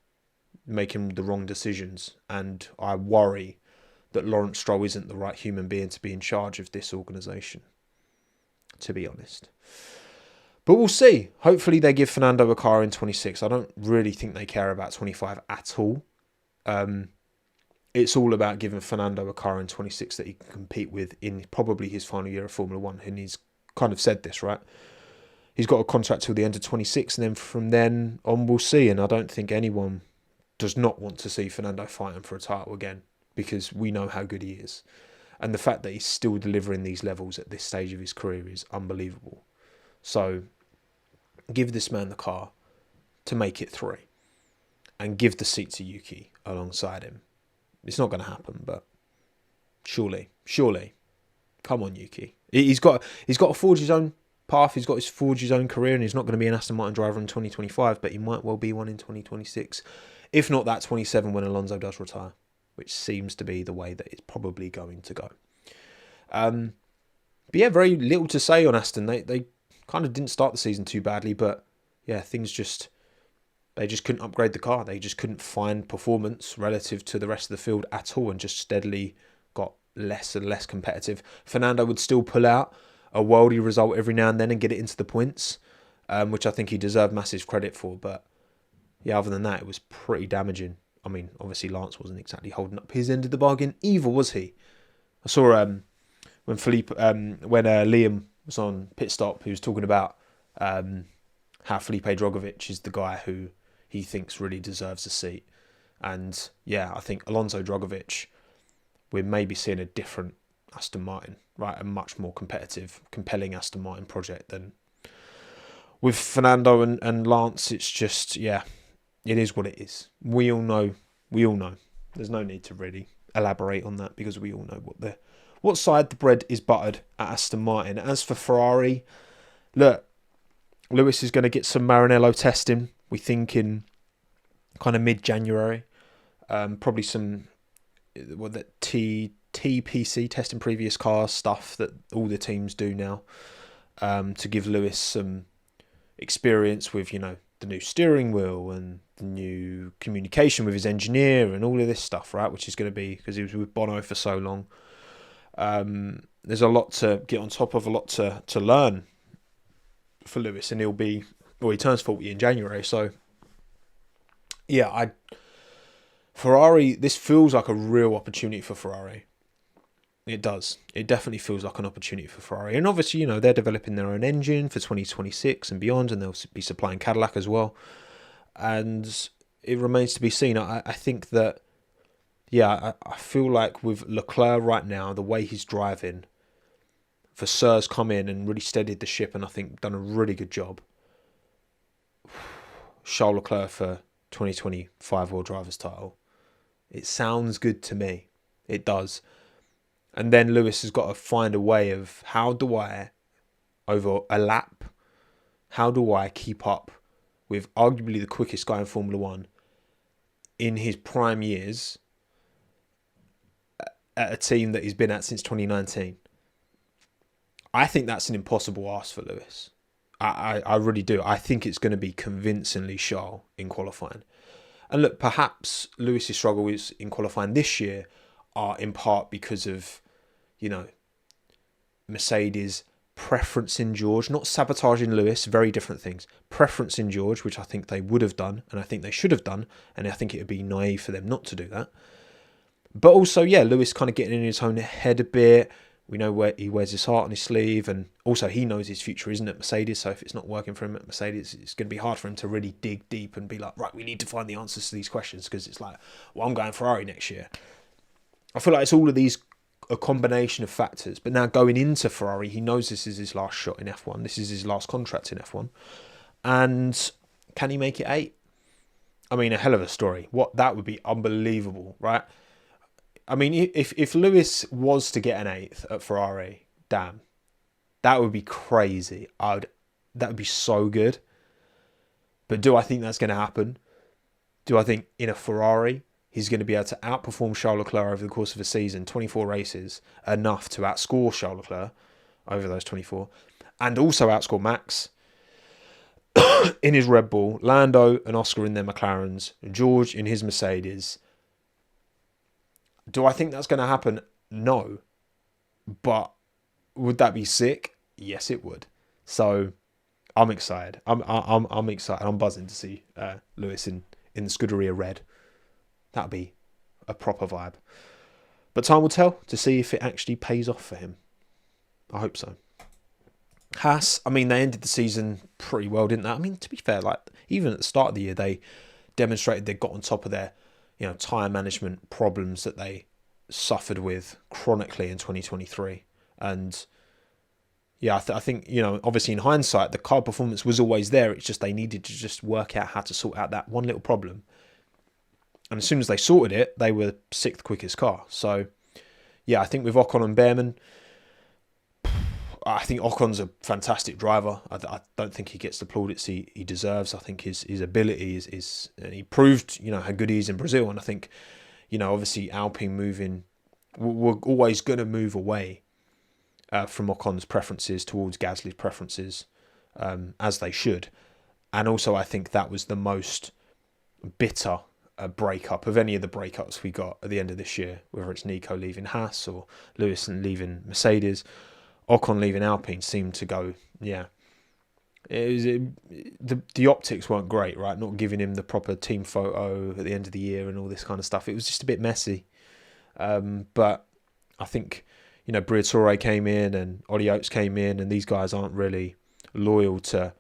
making the wrong decisions, and I worry that Lawrence Stroll isn't the right human being to be in charge of this organisation, to be honest. But we'll see. Hopefully they give Fernando a car in 26. I don't really think they care about 25 at all. It's all about giving Fernando a car in 26 that he can compete with in probably his final year of Formula 1. And he's kind of said this, right? He's got a contract till the end of 26, and then from then on we'll see. And I don't think anyone does not want to see Fernando fighting for a title again, because we know how good he is. And the fact that he's still delivering these levels at this stage of his career is unbelievable. So give this man the car to make it 3, and give the seat to Yuki alongside him. It's not going to happen, but surely, come on, Yuki. He's got to forge his own path. He's got to forge his own career, and he's not going to be an Aston Martin driver in 2025, but he might well be one in 2026, if not that 27 when Alonso does retire, which seems to be the way that it's probably going to go. But yeah, very little to say on Aston. They kind of didn't start the season too badly, but yeah, they just couldn't upgrade the car. They just couldn't find performance relative to the rest of the field at all, and just steadily got less and less competitive. Fernando would still pull out a worldy result every now and then and get it into the points, which I think he deserved massive credit for. But yeah, other than that, it was pretty damaging. I mean, obviously Lance wasn't exactly holding up his end of the bargain either, was he? I saw when Liam was on pit stop, he was talking about how Felipe Drogovic is the guy who he thinks really deserves a seat. And yeah, I think Alonso Drogovic, we're maybe seeing a different Aston Martin, right? A much more competitive, compelling Aston Martin project than with Fernando and Lance. It's just, yeah, it is what it is. We all know. There's no need to really elaborate on that, because we all know what side the bread is buttered at Aston Martin. As for Ferrari, look, Lewis is going to get some Maranello testing, we think, in kind of mid-January. Probably some TPC, testing previous cars, stuff that all the teams do now, to give Lewis some experience with, the new steering wheel and the new communication with his engineer and all of this stuff, right? Which is going to be, because he was with Bono for so long. There's a lot to get on top of, a lot to learn for Lewis, and he turns 40 in January. So yeah, Ferrari, this feels like a real opportunity for Ferrari. It does. It definitely feels like an opportunity for Ferrari. And obviously, they're developing their own engine for 2026 and beyond, and they'll be supplying Cadillac as well. And it remains to be seen. I think that, yeah, I feel like with Leclerc right now, the way he's driving, Vasseurs come in and really steadied the ship, and I think done a really good job. Charles Leclerc for 2025 World Drivers' title. It sounds good to me. It does. And then Lewis has got to find a way of, how do I, over a lap, how do I keep up with arguably the quickest guy in Formula One in his prime years at a team that he's been at since 2019? I think that's an impossible ask for Lewis. I really do. I think it's going to be convincingly Charles in qualifying. And look, perhaps Lewis's struggles in qualifying this year are in part because of, Mercedes preference in George, not sabotaging Lewis, very different things. Preference in George, which I think they would have done, and I think they should have done, and I think it would be naive for them not to do that. But also, yeah, Lewis kind of getting in his own head a bit. We know where he wears his heart on his sleeve, and also he knows his future isn't at Mercedes, so if it's not working for him at Mercedes, it's going to be hard for him to really dig deep and be like, right, we need to find the answers to these questions, because it's like, well, I'm going Ferrari next year. I feel like it's all of these, a combination of factors. But now going into Ferrari, he knows this is his last shot in F1. This is his last contract in F1. And can he make it 8? I mean, a hell of a story. That would be unbelievable, right? I mean, if Lewis was to get an 8th at Ferrari, damn, that would be crazy. That would be so good. But do I think that's going to happen? Do I think in a Ferrari he's going to be able to outperform Charles Leclerc over the course of a season, 24 races, enough to outscore Charles Leclerc over those 24, and also outscore Max in his Red Bull, Lando and Oscar in their McLarens, George in his Mercedes? Do I think that's going to happen? No. But would that be sick? Yes, it would. So I'm excited. I'm excited. I'm buzzing to see Lewis in the Scuderia Red. That'd be a proper vibe. But time will tell to see if it actually pays off for him. I hope so. Haas, I mean, they ended the season pretty well, didn't they? I mean, to be fair, like even at the start of the year, they demonstrated they got on top of their, tyre management problems that they suffered with chronically in 2023. And yeah, I think, obviously in hindsight, the car performance was always there. It's just they needed to just work out how to sort out that one little problem. And as soon as they sorted it, they were 6th quickest car. So, yeah, I think with Ocon and Behrman, I think Ocon's a fantastic driver. I don't think he gets the plaudits he deserves. I think his ability is and he proved, how good he is in Brazil. And I think, obviously Alpine we're always going to move away from Ocon's preferences towards Gasly's preferences. as they should. And also, I think that was the most bitter breakup of any of the breakups we got at the end of this year, whether it's Nico leaving Haas or Lewis leaving Mercedes, Ocon leaving Alpine seemed to go, the optics weren't great, right? Not giving him the proper team photo at the end of the year and all this kind of stuff. It was just a bit messy. But I think, Briatore came in and Ollie Oates came in, and these guys aren't really loyal to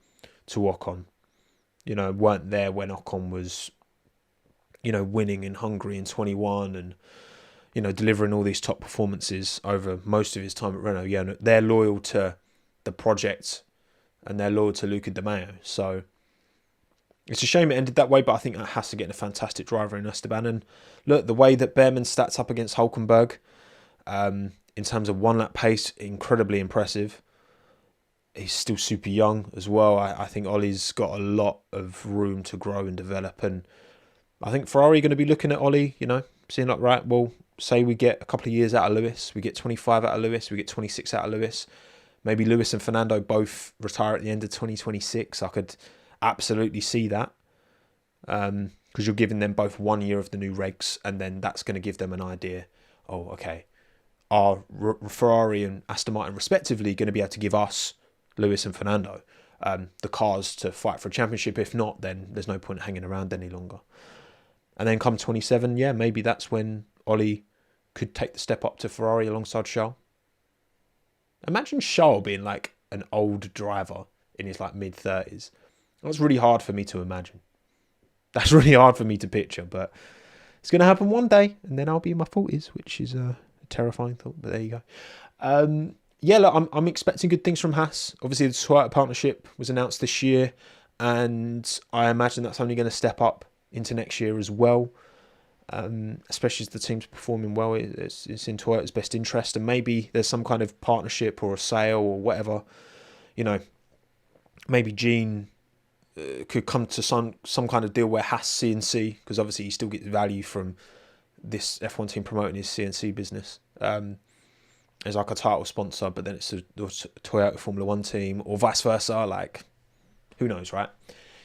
Ocon. Weren't there when Ocon was, winning in Hungary in 21 and, delivering all these top performances over most of his time at Renault. They're loyal to the project and they're loyal to Luca Di Maio. So it's a shame it ended that way, but I think that has to get a fantastic driver in Esteban. And look, the way that Behrman stats up against Hülkenberg, in terms of one-lap pace, incredibly impressive. He's still super young as well. I think Ollie's got a lot of room to grow and develop. And I think Ferrari are going to be looking at Ollie, seeing like, right, well, say we get a couple of years out of Lewis. We get 25 out of Lewis. We get 26 out of Lewis. Maybe Lewis and Fernando both retire at the end of 2026. I could absolutely see that. Because you're giving them both 1 year of the new regs, and then that's going to give them an idea. Oh, okay. Are Ferrari and Aston Martin respectively going to be able to give us, Lewis and Fernando, the cars to fight for a championship? If not, then there's no point hanging around any longer. And then come 27, maybe that's when Ollie could take the step up to Ferrari alongside Charles. Imagine Charles being like an old driver in his like mid-30s. That's really hard for me to imagine. That's really hard for me to picture, but it's going to happen one day, and then I'll be in my 40s, which is a terrifying thought, but there you go. Look, I'm expecting good things from Haas. Obviously, the Toyota partnership was announced this year, and I imagine that's only going to step up into next year as well, especially as the team's performing well. It's in Toyota's best interest, and maybe there's some kind of partnership or a sale or whatever. Maybe Gene could come to some kind of deal where Haas CNC, because obviously he still gets value from this F1 team promoting his CNC business. As like a title sponsor, but then it's a Toyota Formula 1 team, or vice versa. Like, who knows, right?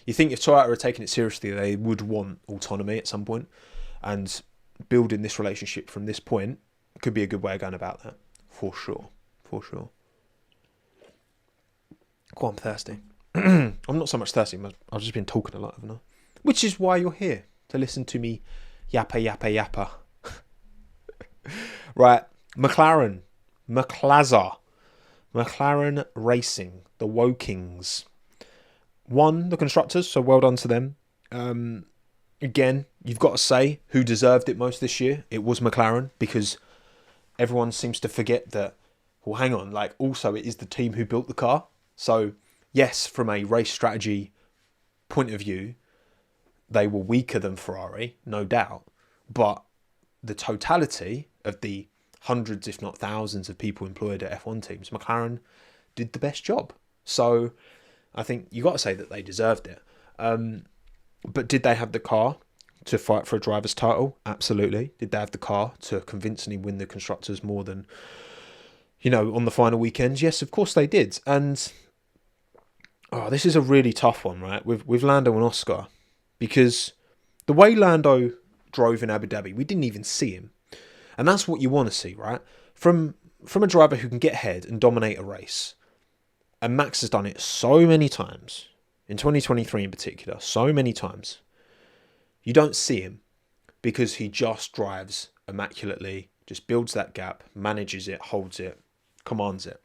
You think if Toyota are taking it seriously, they would want autonomy at some point, and building this relationship from this point could be a good way of going about that, for sure. I'm thirsty. I'm not so much thirsty, I've just been talking a lot, haven't I? Which is why you're here, to listen to me yappa. Right, McLaren McLaren Racing, the Wokings, won the constructors, so well done to them. Again, you've got to say who deserved it most this year. It was McLaren, because everyone seems to forget that, well, hang on, like, also it is the team who built the car. So yes, from a race strategy point of view, they were weaker than Ferrari, no doubt, but the totality of the hundreds, if not thousands, of people employed at F1 teams, McLaren did the best job. So I think you got to say that they deserved it. But did they have the car to fight for a driver's title? Absolutely. Did they have the car to convincingly win the constructors more than, on the final weekends? Yes, of course they did. And this is a really tough one, right? With Lando and Oscar, because the way Lando drove in Abu Dhabi, we didn't even see him. And that's what you want to see, right? From a driver who can get ahead and dominate a race. And Max has done it so many times, in 2023 in particular, so many times. You don't see him because he just drives immaculately, just builds that gap, manages it, holds it, commands it.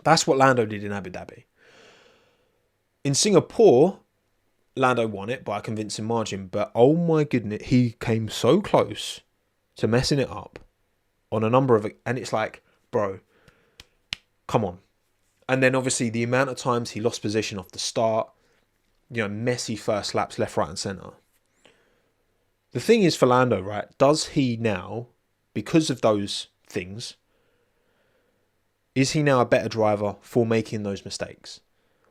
That's what Lando did in Abu Dhabi. In Singapore, Lando won it by a convincing margin, but oh my goodness, he came so close to messing it up on a number of, and it's like, bro, come on. And then obviously the amount of times he lost position off the start, messy first laps, left, right and centre. The thing is for Lando, right, does he now, because of those things, is he now a better driver for making those mistakes?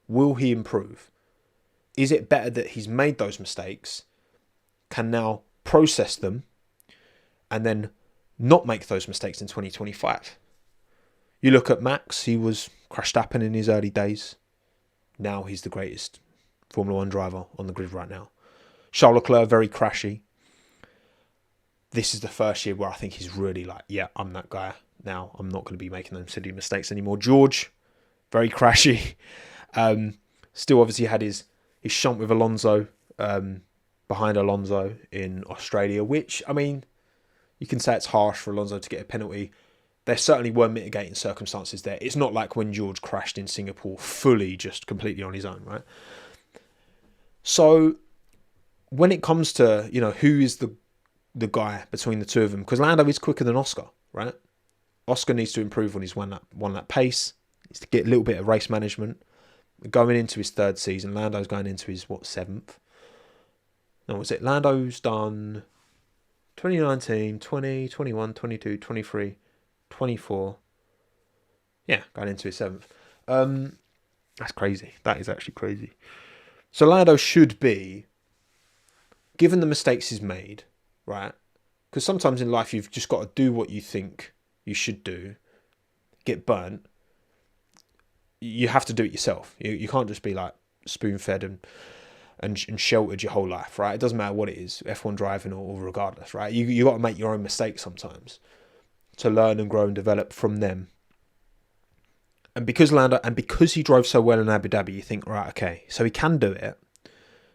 Will he improve? Is it better that he's made those mistakes, can now process them, and then not make those mistakes in 2025? You look at Max, he was crashed happen in his early days. now he's the greatest Formula 1 driver on the grid right now. Charles Leclerc, very crashy. This is the first year where I think he's really like, yeah, I'm that guy now. I'm not going to be making those silly mistakes anymore. George, very crashy. Still obviously had his shunt with Alonso, behind Alonso in Australia, which, I mean, you can say it's harsh for Alonso to get a penalty. There certainly were mitigating circumstances there. It's not like when George crashed in Singapore fully, just completely on his own, right? So when it comes to, you know, who is the guy between the two of them, because Lando is quicker than Oscar, right? Oscar needs to improve on his one lap pace. He needs to get a little bit of race management. Going into his third season, Lando's going into his, seventh? No, was it? Lando's done 2019, 20, 21, 22, 23, 24. Yeah, going into his seventh. That's crazy. That is actually crazy. So Lando should be, given the mistakes he's made, right? Because sometimes in life you've just got to do what you think you should do, get burnt. You have to do it yourself. You can't just be like spoon-fed and sheltered your whole life, right? It doesn't matter what it is, F1 driving or regardless, right? You got to make your own mistakes sometimes to learn and grow and develop from them. And because he drove so well in Abu Dhabi, you think, right, okay, so he can do it.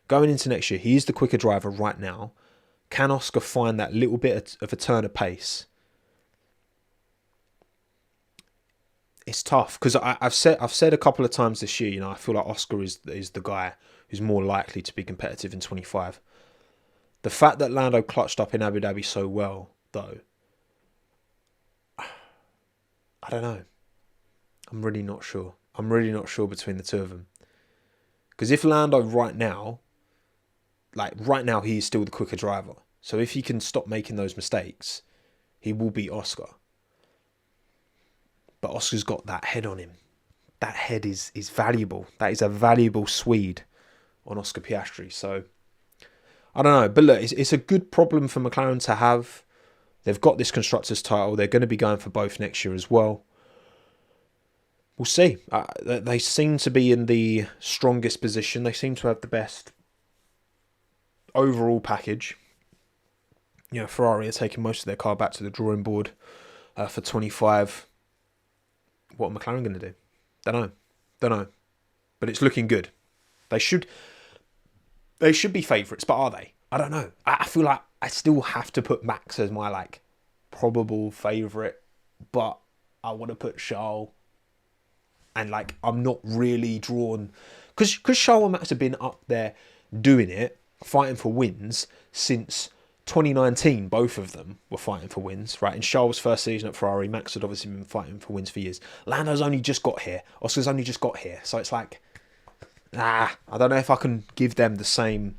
Going into next year, he is the quicker driver right now. Can Oscar find that little bit of a turn of pace? It's tough because I've said a couple of times this year, you know, I feel like Oscar is the guy who's more likely to be competitive in 25. The fact that Lando clutched up in Abu Dhabi so well, though, I don't know. I'm really not sure. I'm really not sure between the two of them. Because if Lando right now, he is still the quicker driver. So if he can stop making those mistakes, he will beat Oscar. But Oscar's got that head on him. That head is valuable. That is a valuable Swede on Oscar Piastri. So, I don't know. But look, it's a good problem for McLaren to have. They've got this Constructors' title. They're going to be going for both next year as well. We'll see. They seem to be in the strongest position. They seem to have the best overall package. You know, Ferrari are taking most of their car back to the drawing board for 25. What are McLaren going to do? Don't know. But it's looking good. They should be favourites, but are they? I don't know. I feel like I still have to put Max as my probable favourite, but I want to put Charles. And I'm not really drawn, because Charles and Max have been up there doing it, fighting for wins since 2019. Both of them were fighting for wins, right? In Charles' first season at Ferrari, Max had obviously been fighting for wins for years. Lando's only just got here. Oscar's only just got here. So it's I don't know if I can give them the same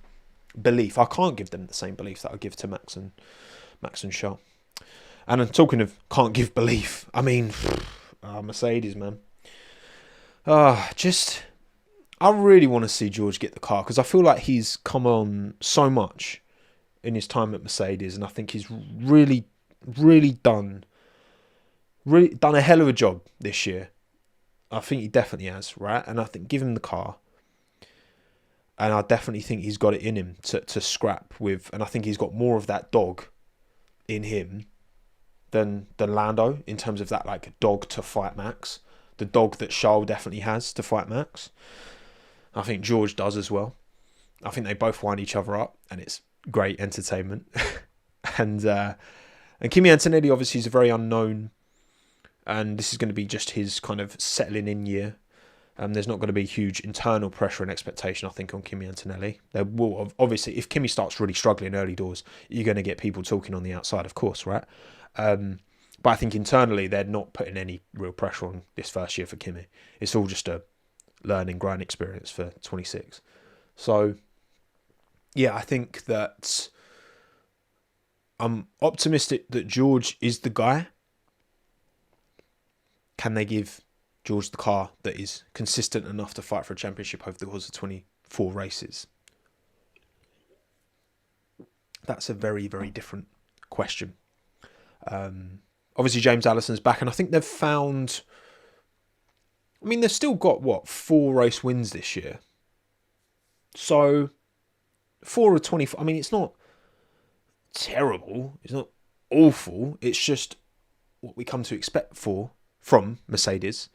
belief. I can't give them the same belief that I give to Max and Charles. And I'm talking of can't give belief. I mean, Mercedes, man. I really want to see George get the car, because I feel like he's come on so much in his time at Mercedes, and I think he's really done a hell of a job this year. I think he definitely has, right? And I think give him the car, and I definitely think he's got it in him to scrap with, and I think he's got more of that dog in him than Lando, in terms of that dog to fight Max. The dog that Charles definitely has to fight Max. I think George does as well. I think they both wind each other up, and it's great entertainment. and Kimi Antonelli obviously is a very unknown, and this is going to be just his kind of settling in year. There's not going to be huge internal pressure and expectation, I think, on Kimi Antonelli. There will, obviously, if Kimi starts really struggling early doors, you're going to get people talking on the outside, of course, right? But I think internally they're not putting any real pressure on this first year for Kimi. It's all just a learning, grind experience for 26. So, yeah, I think that I'm optimistic that George is the guy. Can they give George the car that is consistent enough to fight for a championship over the course of 24 races? That's a very, very different question. Obviously, James Allison's back, and I think they've found I mean, they've still got, 4 race wins this year. So, 4 of 24. I mean, it's not terrible. It's not awful. It's just what we come to expect from Mercedes.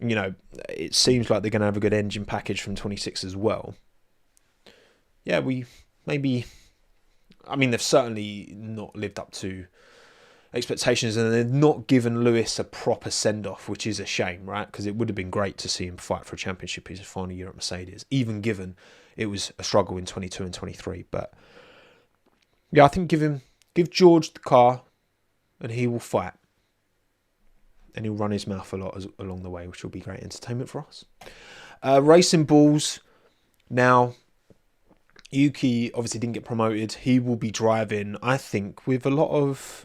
You know, it seems like they're going to have a good engine package from 26 as well. Yeah, they've certainly not lived up to expectations, and they've not given Lewis a proper send-off, which is a shame, right? Because it would have been great to see him fight for a championship his final year at Mercedes, even given it was a struggle in 22 and 23. But yeah, I think give George the car, and he will fight. And he'll run his mouth a lot along the way, which will be great entertainment for us. Racing Bulls. Now, Yuki obviously didn't get promoted. He will be driving, I think, with a lot of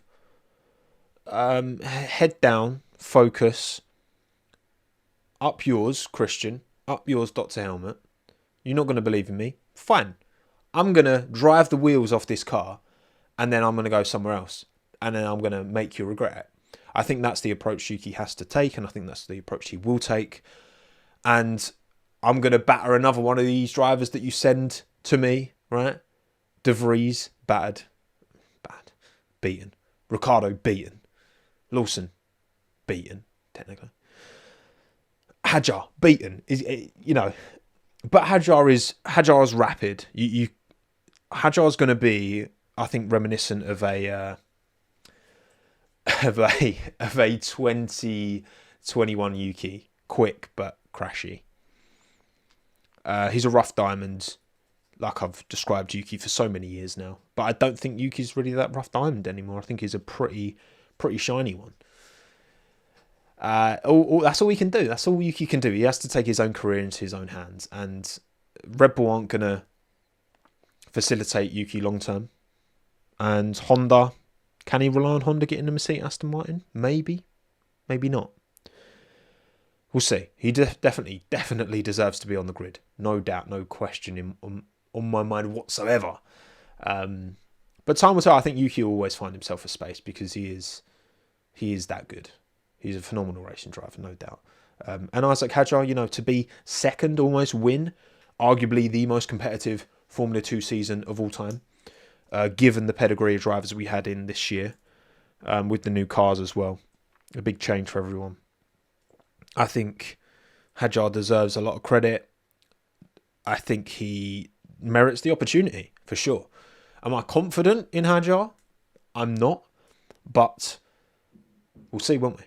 head down, focus. Up yours, Christian. Up yours, Dr. Helmet. You're not going to believe in me? Fine. I'm going to drive the wheels off this car, and then I'm going to go somewhere else. And then I'm going to make you regret it. I think that's the approach Yuki has to take, and I think that's the approach he will take. And I'm going to batter another one of these drivers that you send to me, right? De Vries, battered. Bad. Beaten. Ricciardo, beaten. Lawson, beaten, technically. Hadjar, beaten. But Hadjar's rapid. Hadjar's going to be, I think, reminiscent of a 2021 Yuki, quick but crashy. He's a rough diamond, like I've described Yuki for so many years now. But I don't think Yuki's really that rough diamond anymore. I think he's a pretty shiny one. That's all he can do. That's all Yuki can do. He has to take his own career into his own hands, and Red Bull aren't gonna facilitate Yuki long term. And Honda. Can he rely on Honda getting him a seat at Aston Martin? Maybe. Maybe not. We'll see. He definitely deserves to be on the grid. No doubt, no question on my mind whatsoever. But time will tell. I think Yuki will always find himself a space because he is that good. He's a phenomenal racing driver, no doubt. And Isaac Hadjar, to be second, almost win, arguably the most competitive Formula 2 season of all time. Given the pedigree of drivers we had in this year, with the new cars as well. A big change for everyone. I think Hadjar deserves a lot of credit. I think he merits the opportunity, for sure. Am I confident in Hadjar? I'm not. But we'll see, won't we?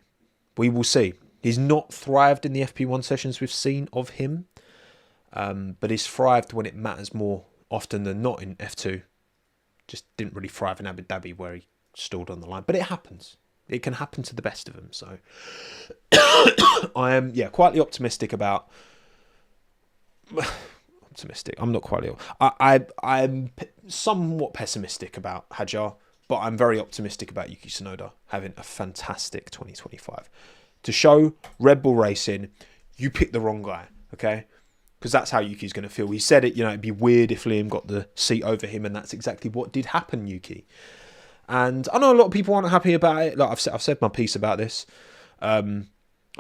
We will see. He's not thrived in the FP1 sessions we've seen of him. But he's thrived when it matters more often than not in F2. Just didn't really thrive in Abu Dhabi where he stalled on the line. But it happens. It can happen to the best of them. So I am, quietly optimistic about... Optimistic. I'm not quietly... I'm somewhat pessimistic about Hadjar, but I'm very optimistic about Yuki Tsunoda having a fantastic 2025. To show Red Bull Racing, you picked the wrong guy, okay? Because that's how Yuki's going to feel. He said it, it'd be weird if Liam got the seat over him, and that's exactly what did happen, Yuki. And I know a lot of people aren't happy about it. Like I've said my piece about this. I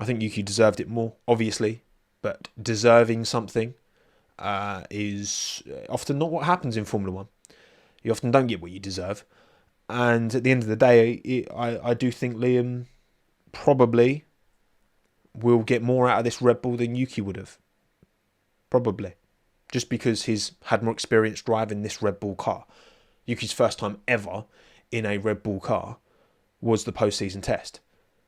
think Yuki deserved it more, obviously, but deserving something is often not what happens in Formula 1. You often don't get what you deserve. And at the end of the day, I do think Liam probably will get more out of this Red Bull than Yuki would have. Probably. Just because he's had more experience driving this Red Bull car. Yuki's first time ever in a Red Bull car was the post-season test.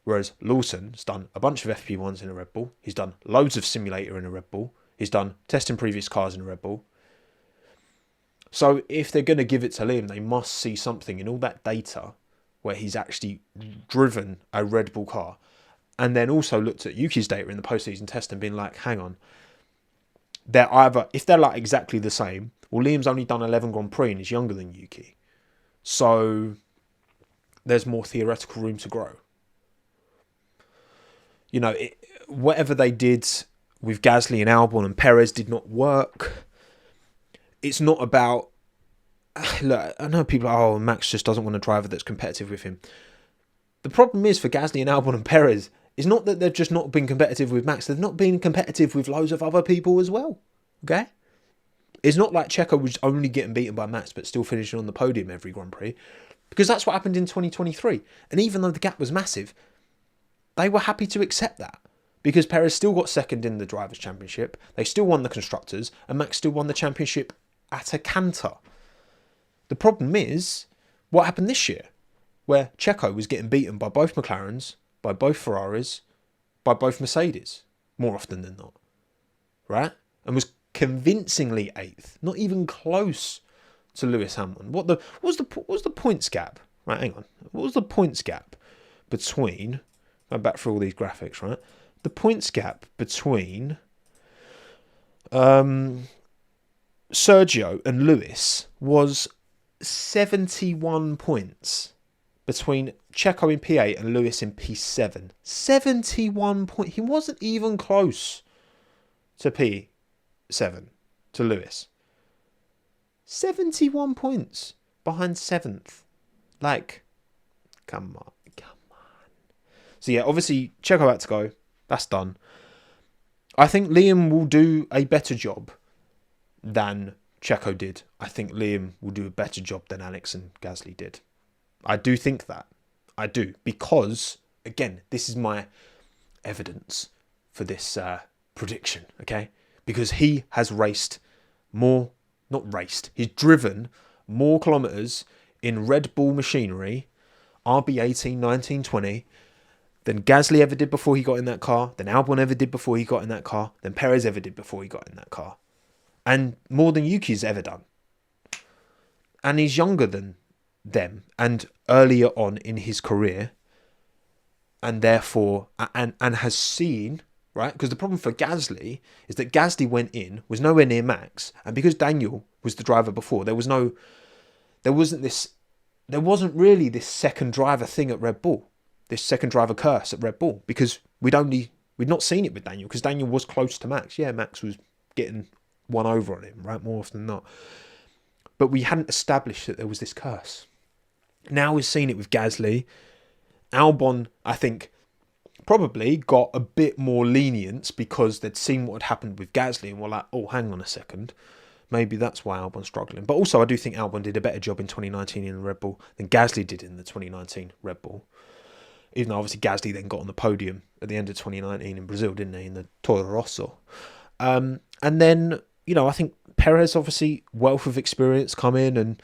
Whereas Lawson's done a bunch of FP1s in a Red Bull. He's done loads of simulator in a Red Bull. He's done testing previous cars in a Red Bull. So if they're going to give it to Liam, they must see something in all that data where he's actually driven a Red Bull car. And then also looked at Yuki's data in the post-season test and been like, hang on. If they're like exactly the same, well, Liam's only done 11 Grand Prix and he's younger than Yuki. So there's more theoretical room to grow. Whatever they did with Gasly and Albon and Perez did not work. It's not about... Look, I know people are, Max just doesn't want a driver that's competitive with him. The problem is for Gasly and Albon and Perez It's not that they've just not been competitive with Max. They've not been competitive with loads of other people as well. Okay? It's not like Checo was only getting beaten by Max but still finishing on the podium every Grand Prix. Because that's what happened in 2023. And even though the gap was massive, they were happy to accept that. Because Perez still got second in the Drivers' Championship. They still won the Constructors. And Max still won the championship at a canter. The problem is, what happened this year? Where Checo was getting beaten by both McLarens, by both Ferraris, by both Mercedes, more often than not. Right? And was convincingly 8th. Not even close to Lewis Hamilton. What was the points gap? Right, hang on. What was the points gap between... I'm back through all these graphics, right? The points gap between Sergio and Lewis was 71 points between Checo in P8 and Lewis in P7. 71 points. He wasn't even close to P7, to Lewis. 71 points behind 7th. Like, come on. So yeah, obviously, Checo had to go. That's done. I think Liam will do a better job than Checo did. I think Liam will do a better job than Alex and Gasly did. I do think that. I do. Because, again, this is my evidence for this prediction, okay? Because he has raced more... Not raced. He's driven more kilometres in Red Bull machinery, RB18, 19, 20... than Gasly ever did before he got in that car, than Albon ever did before he got in that car, than Perez ever did before he got in that car. And more than Yuki's ever done. And he's younger than them and earlier on in his career. And therefore, and has seen, right? Because the problem for Gasly is that Gasly went in, was nowhere near Max. And because Daniel was the driver before, there wasn't really this second driver thing at Red Bull. This second driver curse at Red Bull, because we'd not seen it with Daniel, because Daniel was close to Max. Yeah, Max was getting one over on him, right, more often than not. But we hadn't established that there was this curse. Now we've seen it with Gasly. Albon, I think, probably got a bit more lenience because they'd seen what had happened with Gasly and were like, oh, hang on a second. Maybe that's why Albon's struggling. But also, I do think Albon did a better job in 2019 in the Red Bull than Gasly did in the 2019 Red Bull. Even though obviously Gasly then got on the podium at the end of 2019 in Brazil, didn't he, in the Toro Rosso. And then, I think Perez, obviously, wealth of experience come in and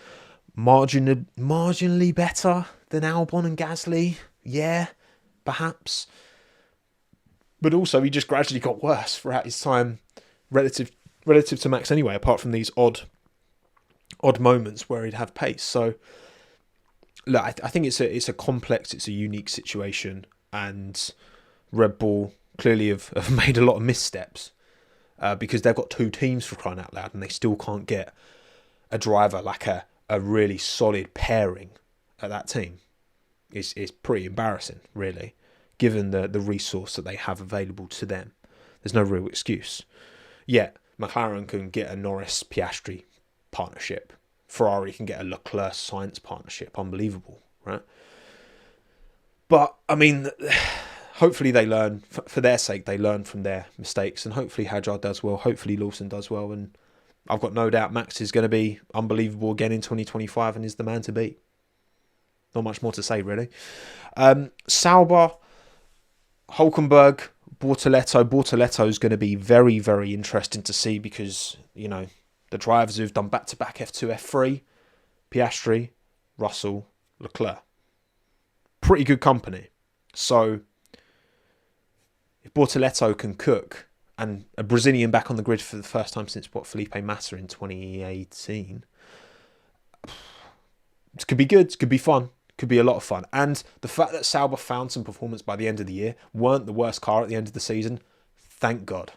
marginally better than Albon and Gasly. Yeah, perhaps. But also, he just gradually got worse throughout his time relative to Max anyway, apart from these odd moments where he'd have pace. So... Look, I think it's a complex, it's a unique situation, and Red Bull clearly have made a lot of missteps because they've got two teams, for crying out loud, and they still can't get a driver like a really solid pairing at that team. It's pretty embarrassing, really, given the resource that they have available to them. There's no real excuse. Yet, McLaren can get a Norris-Piastri partnership. Ferrari can get a Leclerc-Sainz partnership. Unbelievable, right? But, I mean, hopefully they learn. For their sake, they learn from their mistakes. And hopefully Hadjar does well. Hopefully Lawson does well. And I've got no doubt Max is going to be unbelievable again in 2025 and is the man to beat. Not much more to say, really. Sauber, Hulkenberg, Bortoleto. Bortoleto is going to be very, very interesting to see because, the drivers who've done back-to-back F2, F3, Piastri, Russell, Leclerc. Pretty good company. So, if Bortoleto can cook, and a Brazilian back on the grid for the first time since, Felipe Massa in 2018, it could be good, it could be fun, could be a lot of fun. And the fact that Sauber found some performance by the end of the year, weren't the worst car at the end of the season, thank God.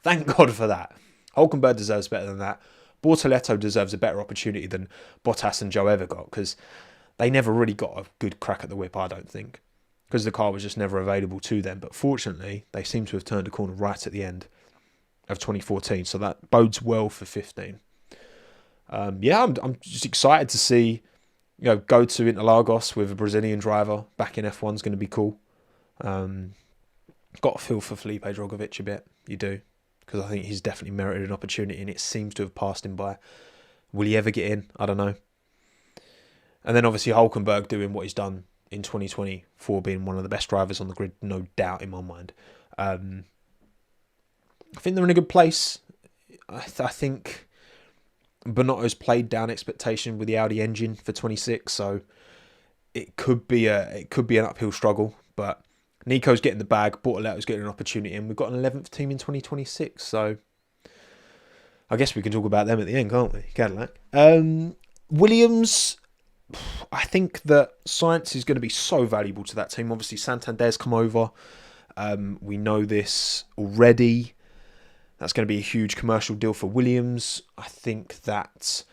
Thank God for that. Hulkenberg deserves better than that. Bortoleto deserves a better opportunity than Bottas and Joe ever got because they never really got a good crack at the whip, I don't think, because the car was just never available to them. But fortunately, they seem to have turned a corner right at the end of 2014, so that bodes well for 15. I'm just excited to see, go to Interlagos with a Brazilian driver back in F1 is going to be cool. Got a feel for Felipe Drogovic a bit. You do. Because I think he's definitely merited an opportunity and it seems to have passed him by. Will he ever get in? I don't know. And then obviously Hulkenberg doing what he's done in 2024, being one of the best drivers on the grid, no doubt in my mind. I think they're in a good place. I think Binotto's played down expectation with the Audi engine for 26, so it could be an uphill struggle. But Nico's getting the bag, Bortoletto's getting an opportunity, and we've got an 11th team in 2026. So I guess we can talk about them at the end, can't we? Cadillac. Williams, I think that Sainz is going to be so valuable to that team. Obviously, Santander's come over. We know this already. That's going to be a huge commercial deal for Williams. I think that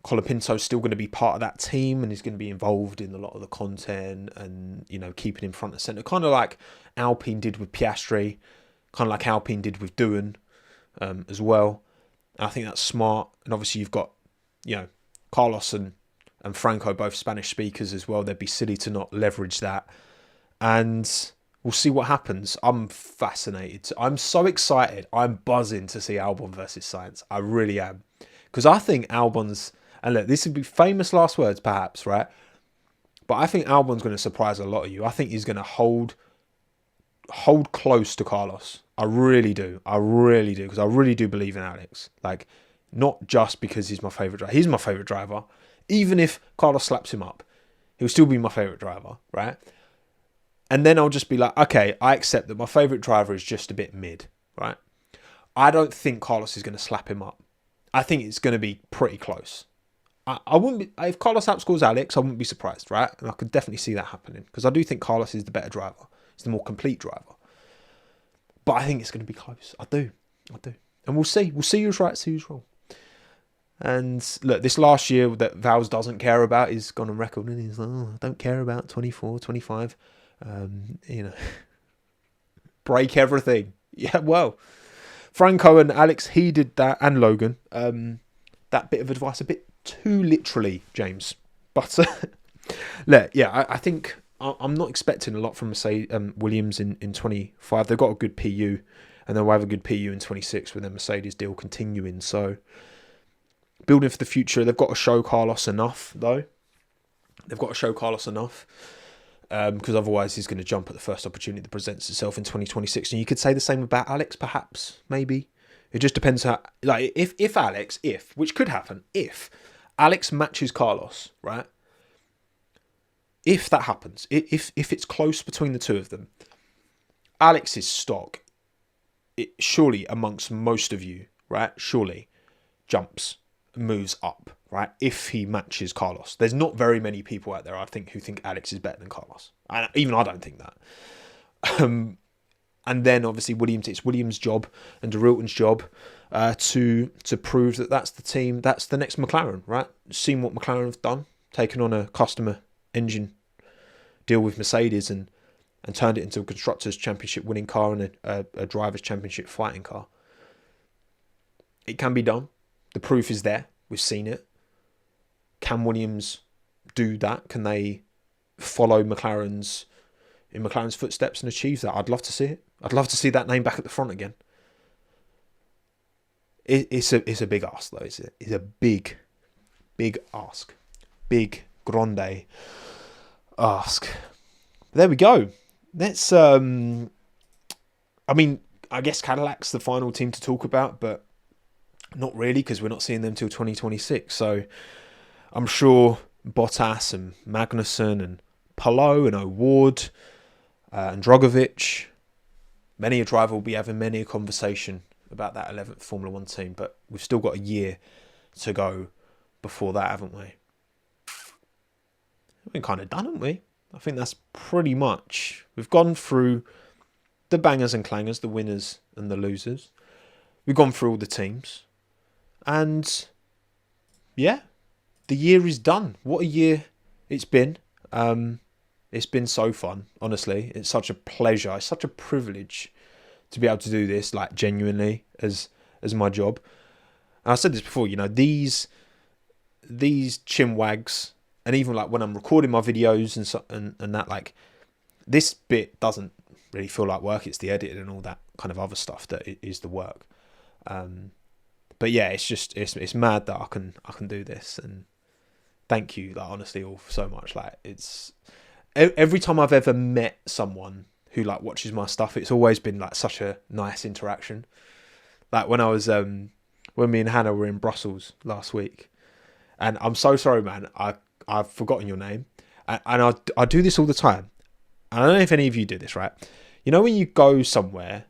Colapinto's still going to be part of that team and is going to be involved in a lot of the content and, you know, keeping him front and centre. Kind of like Alpine did with Piastri. Kind of like Alpine did with Doohan as well. And I think that's smart. And obviously you've got, you know, Carlos and Franco, both Spanish speakers as well. They'd be silly to not leverage that. And we'll see what happens. I'm fascinated. I'm so excited. I'm buzzing to see Albon versus Sainz. I really am. Because I think Albon's... And look, this would be famous last words, perhaps, right? But I think Albon's going to surprise a lot of you. I think he's going to hold close to Carlos. I really do. I really do. Because I really do believe in Alex. Like, not just because he's my favourite driver. He's my favourite driver. Even if Carlos slaps him up, he'll still be my favourite driver, right? And then I'll just be like, okay, I accept that my favourite driver is just a bit mid, right? I don't think Carlos is going to slap him up. I think it's going to be pretty close. I wouldn't be, if Carlos outscores Alex, I wouldn't be surprised, right? And I could definitely see that happening because I do think Carlos is the better driver. He's the more complete driver. But I think it's going to be close. I do. And we'll see. We'll see who's right, see who's wrong. And look, this last year that Vals doesn't care about, he's gone on record and he's like, oh, I don't care about 24, 25. You know, break everything. Yeah, well, Franco and Alex heeded that, and Logan, that bit of advice a bit too literally, James. But look, yeah, I think I'm not expecting a lot from Williams in 25. They've got a good PU, and they'll have a good PU in 26 with their Mercedes deal continuing. So building for the future, they've got to show Carlos enough, though. They've got to show Carlos enough. Because otherwise he's going to jump at the first opportunity that presents itself in 2026. And you could say the same about Alex, perhaps, maybe. It just depends how, like, if Alex, which could happen, if Alex matches Carlos, right? If that happens, if it's close between the two of them, Alex's stock, surely amongst most of you, right? Surely moves up, right? If he matches Carlos. There's not very many people out there, I think, who think Alex is better than Carlos. And even I don't think that. And then obviously it's Williams' job and De Rilton's job to prove that that's the team, that's the next McLaren, right? Seen what McLaren have done, taken on a customer engine deal with Mercedes and turned it into a Constructors' Championship winning car and a Drivers' Championship fighting car. It can be done. The proof is there. We've seen it. Can Williams do that? Can they follow McLaren's footsteps and achieve that? I'd love to see it. I'd love to see that name back at the front again. It's a big ask though. It's a big ask. Big grande ask. But there we go. Let's I mean, I guess Cadillac's the final team to talk about, but not really, because we're not seeing them till 2026. So I'm sure Bottas and Magnussen and Palou and O'Ward and Drogovic, many a driver will be having many a conversation about that 11th Formula 1 team. But we've still got a year to go before that, haven't we? We've been kind of done, haven't we? I think that's pretty much. We've gone through the bangers and clangers, the winners and the losers. We've gone through all the teams. And yeah, the year is done. What a year it's been. It's been so fun, honestly. It's such a pleasure. It's such a privilege to be able to do this, like, genuinely, as my job. And I said this before, you know, these chinwags, and even like when I'm recording my videos and that, like, this bit doesn't really feel like work. It's the editing and all that kind of other stuff that is the work. But yeah, it's mad that I can do this, and thank you, like, honestly, all so much. Like, it's every time I've ever met someone who like watches my stuff, it's always been like such a nice interaction. Like when I was when me and Hannah were in Brussels last week, and I'm so sorry, man, I've forgotten your name, and I do this all the time. And I don't know if any of you do this, right? You know when you go somewhere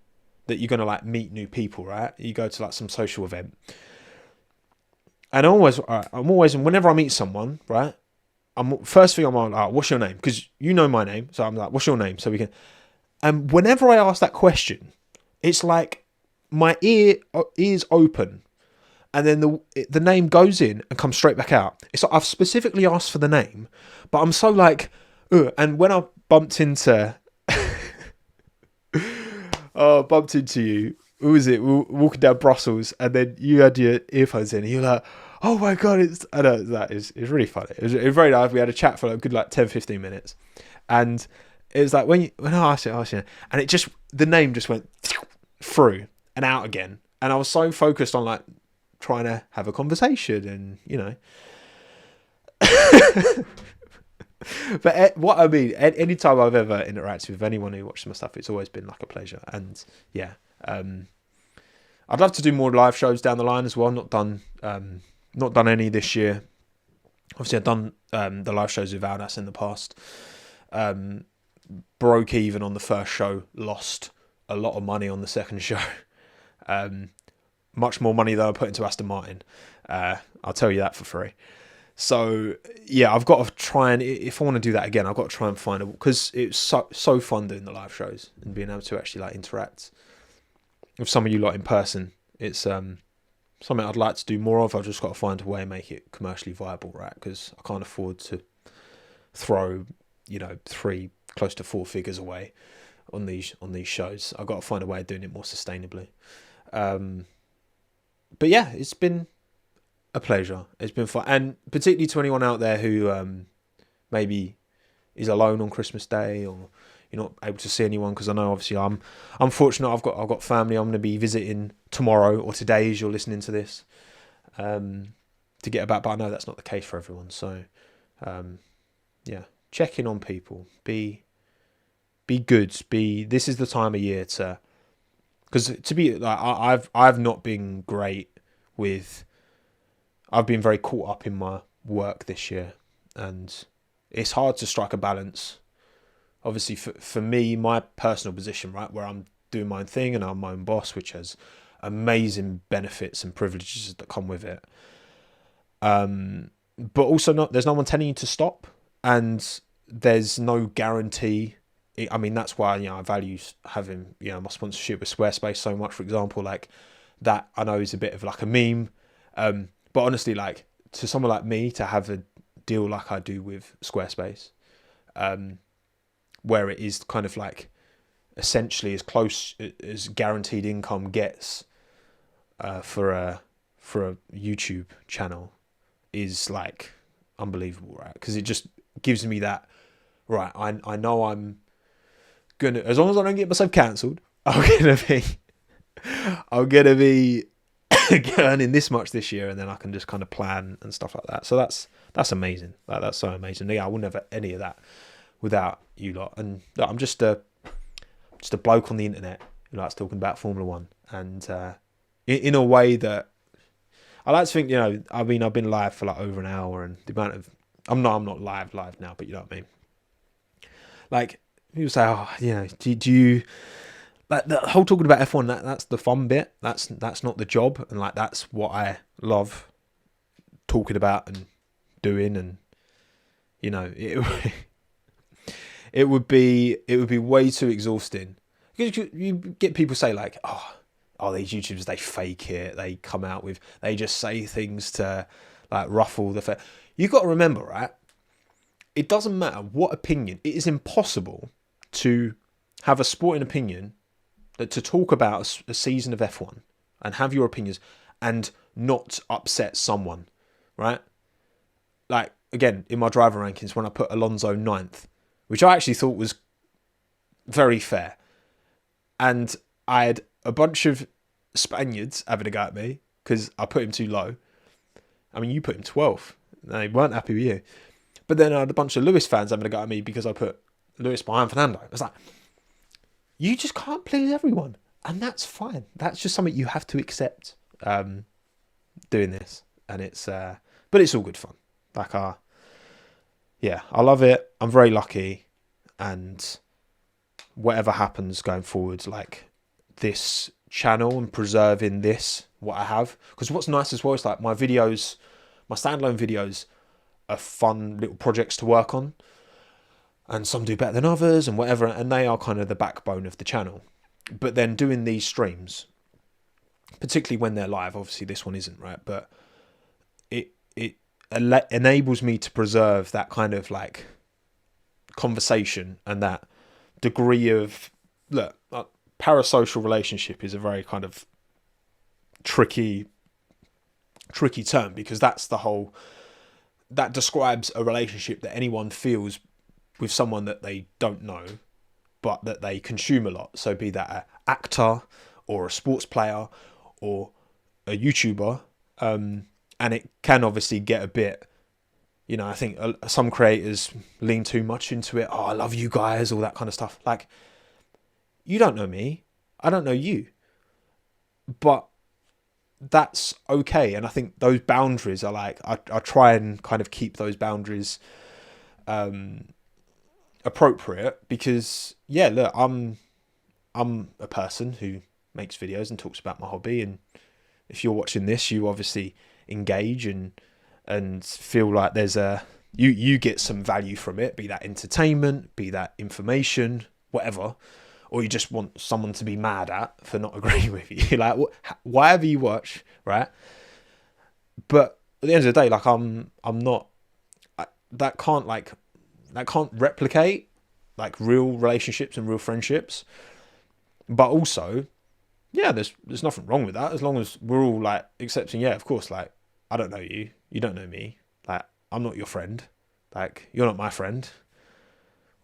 that you're gonna like meet new people, right? You go to like some social event, and I'm always, whenever I meet someone, right? First thing I'm like, what's your name? Because you know my name, so I'm like, what's your name? So we can. And whenever I ask that question, it's like my ears open, and then the name goes in and comes straight back out. It's like I've specifically asked for the name, but I'm so like, ugh. And when I bumped into, bumped into you. Who was it? We were walking down Brussels, and then you had your earphones in, and you're like, oh my God, I know, it's really funny. It was very nice. We had a chat for a good like 10-15 minutes. And it was like when I asked you, and it just, the name just went through and out again. And I was so focused on like trying to have a conversation and, you know. But what I mean, anytime I've ever interacted with anyone who watches my stuff, it's always been like a pleasure. And yeah, I'd love to do more live shows down the line as well. Not done any this year. Obviously, I've done the live shows with Aldas in the past. Broke even on the first show, lost a lot of money on the second show. Much more money than I put into Aston Martin. I'll tell you that for free. So yeah, I've got to try, and if I want to do that again, I've got to try and find it, because it's so fun doing the live shows and being able to actually like interact with some of you lot in person. It's something I'd like to do more of. I've just got to find a way to make it commercially viable, right? Because I can't afford to throw, you know, 3 close to 4 figures away on these shows. I've got to find a way of doing it more sustainably. But yeah, it's been a pleasure. It's been fun, and particularly to anyone out there who maybe is alone on Christmas Day, or you're not able to see anyone, because I know obviously I'm fortunate. I've got family I'm going to be visiting tomorrow or today as you're listening to this, to get about. But I know that's not the case for everyone. So yeah, check in on people. Be good. This is the time of year to, because to be like, I've not been great with. I've been very caught up in my work this year, and it's hard to strike a balance. Obviously, for me, my personal position, right, where I'm doing my own thing and I'm my own boss, which has amazing benefits and privileges that come with it. But also, there's no one telling you to stop, and there's no guarantee. I mean, that's why, you know, I value having, you know, my sponsorship with Squarespace so much, for example. Like, that I know is a bit of like a meme. But honestly, like, to someone like me to have a deal like I do with Squarespace, where it is kind of like essentially as close as guaranteed income gets for a YouTube channel, is like unbelievable, right? Because it just gives me that, right, I know I'm gonna, as long as I don't get myself cancelled, I'm gonna be earning this much this year, and then I can just kind of plan and stuff like that. So that's amazing. That's so amazing. Yeah, I wouldn't have any of that without you lot. And I'm just a bloke on the internet who likes talking about Formula One, and in a way that I like to think, you know, I mean, I've been live for like over an hour, and the amount of I'm not live now, but you know what I mean. Like, people say, oh, you know, do you? Like, the whole talking about F1, that's the fun bit. That's not the job, and like, that's what I love talking about and doing. And you know, it would be way too exhausting, because you get people say like, oh, these YouTubers, they fake it. They come out with, they just say things to like ruffle the fair. You got to remember, right? It doesn't matter what opinion. It is impossible to have a sporting opinion, that to talk about a season of F1 and have your opinions and not upset someone, right? Like, again, in my driver rankings, when I put Alonso 9th, which I actually thought was very fair. and I had a bunch of Spaniards having a go at me because I put him too low. I mean, you put him 12. They weren't happy with you. But then I had a bunch of Lewis fans having a go at me because I put Lewis behind Fernando. I was like, you just can't please everyone. And that's fine. That's just something you have to accept doing this. And it's, but it's all good fun. Like, yeah, I love it. I'm very lucky. And whatever happens going forward, like this channel and preserving this, what I have. Because what's nice as well is like my videos, my standalone videos are fun little projects to work on. And some do better than others and whatever. And they are kind of the backbone of the channel. But then doing these streams, particularly when they're live, obviously this one isn't, right? But it enables me to preserve that kind of like conversation and that degree of, look, parasocial relationship is a very kind of tricky term, because that's the whole, that describes a relationship that anyone feels with someone that they don't know, but that they consume a lot. So be that an actor or a sports player or a YouTuber. And it can obviously get a bit, you know, I think some creators lean too much into it. Oh, I love you guys, all that kind of stuff. Like, you don't know me. I don't know you. But that's okay. And I think those boundaries are like, I try and kind of keep those boundaries appropriate, because yeah, look, I'm a person who makes videos and talks about my hobby, and if you're watching this, you obviously engage and feel like there's you get some value from it, be that entertainment, be that information, whatever, or you just want someone to be mad at for not agreeing with you, like whatever you watch, right? But at the end of the day, like I'm not, that can't replicate like real relationships and real friendships. But also, yeah, there's nothing wrong with that, as long as we're all like accepting, yeah, of course, like I don't know you, you don't know me, like I'm not your friend, like you're not my friend.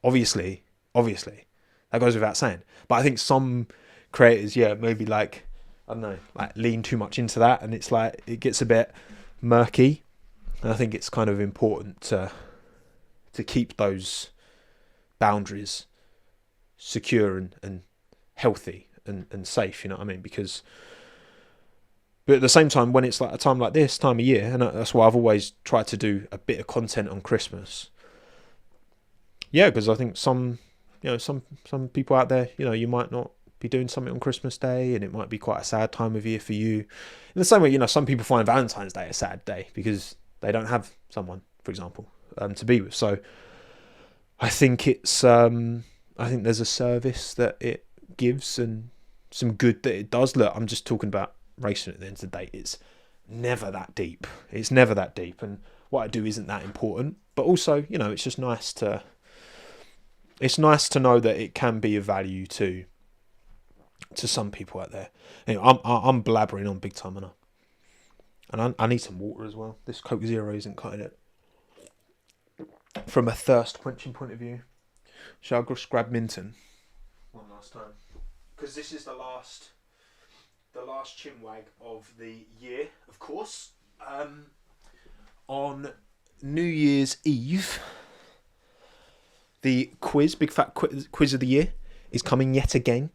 Obviously, that goes without saying. But I think some creators, yeah, maybe like, I don't know, like lean too much into that, and it's like it gets a bit murky. And I think it's kind of important to keep those boundaries secure and healthy and safe, you know what I mean? Because, but at the same time, when it's like a time like this time of year, and that's why I've always tried to do a bit of content on Christmas. Yeah, because I think some people out there, you know, you might not be doing something on Christmas Day, and it might be quite a sad time of year for you. In the same way, you know, some people find Valentine's Day a sad day because they don't have someone, for example, to be with. So I think it's, I think there's a service that it gives and some good that it does. Look, I'm just talking about racing at the end of the day. It's never that deep. It's never that deep. And what I do isn't that important. But also, you know, it's just nice to, it's nice to know that it can be of value to some people out there. Anyway, I'm blabbering on big time, and I need some water as well. This Coke Zero isn't cutting it. From a thirst quenching point of view, shall I just grab Minton one last time? Because this is the last Chinwag of the year, of course. On New Year's Eve, the quiz, big fat quiz of the year, is coming yet again.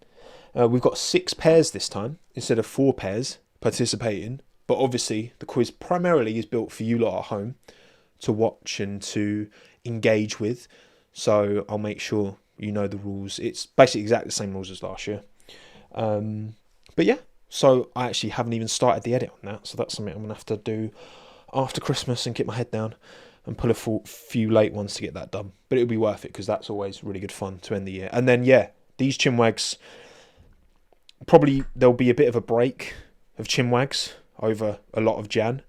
We've got 6 pairs this time instead of 4 pairs participating. But obviously, the quiz primarily is built for you lot at home to watch and to engage with. So I'll make sure you know the rules. It's basically exactly the same rules as last year. But yeah, so I actually haven't even started the edit on that. So that's something I'm going to have to do after Christmas and get my head down and pull a few late ones to get that done. But it'll be worth it, because that's always really good fun to end the year. And then, yeah, these Chinwags, probably there'll be a bit of a break of Chinwags over a lot of Jan.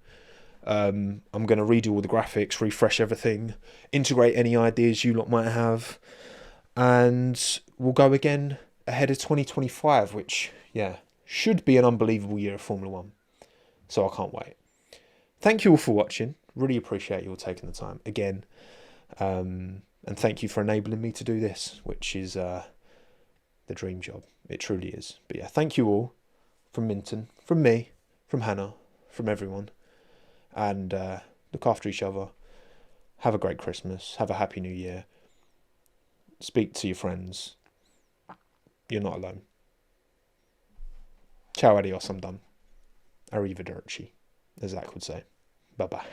I'm going to redo all the graphics, refresh everything, integrate any ideas you lot might have, and we'll go again ahead of 2025, which, yeah, should be an unbelievable year of Formula 1. So I can't wait. Thank you all for watching. Really appreciate you all taking the time again. And thank you for enabling me to do this, which is the dream job. It truly is. But yeah, thank you all from Minton, from me, from Hannah, from everyone. And look after each other. Have a great Christmas. Have a happy New Year. Speak to your friends. You're not alone. Ciao, adios, I'm done. Arrivederci, as Zach would say. Bye-bye.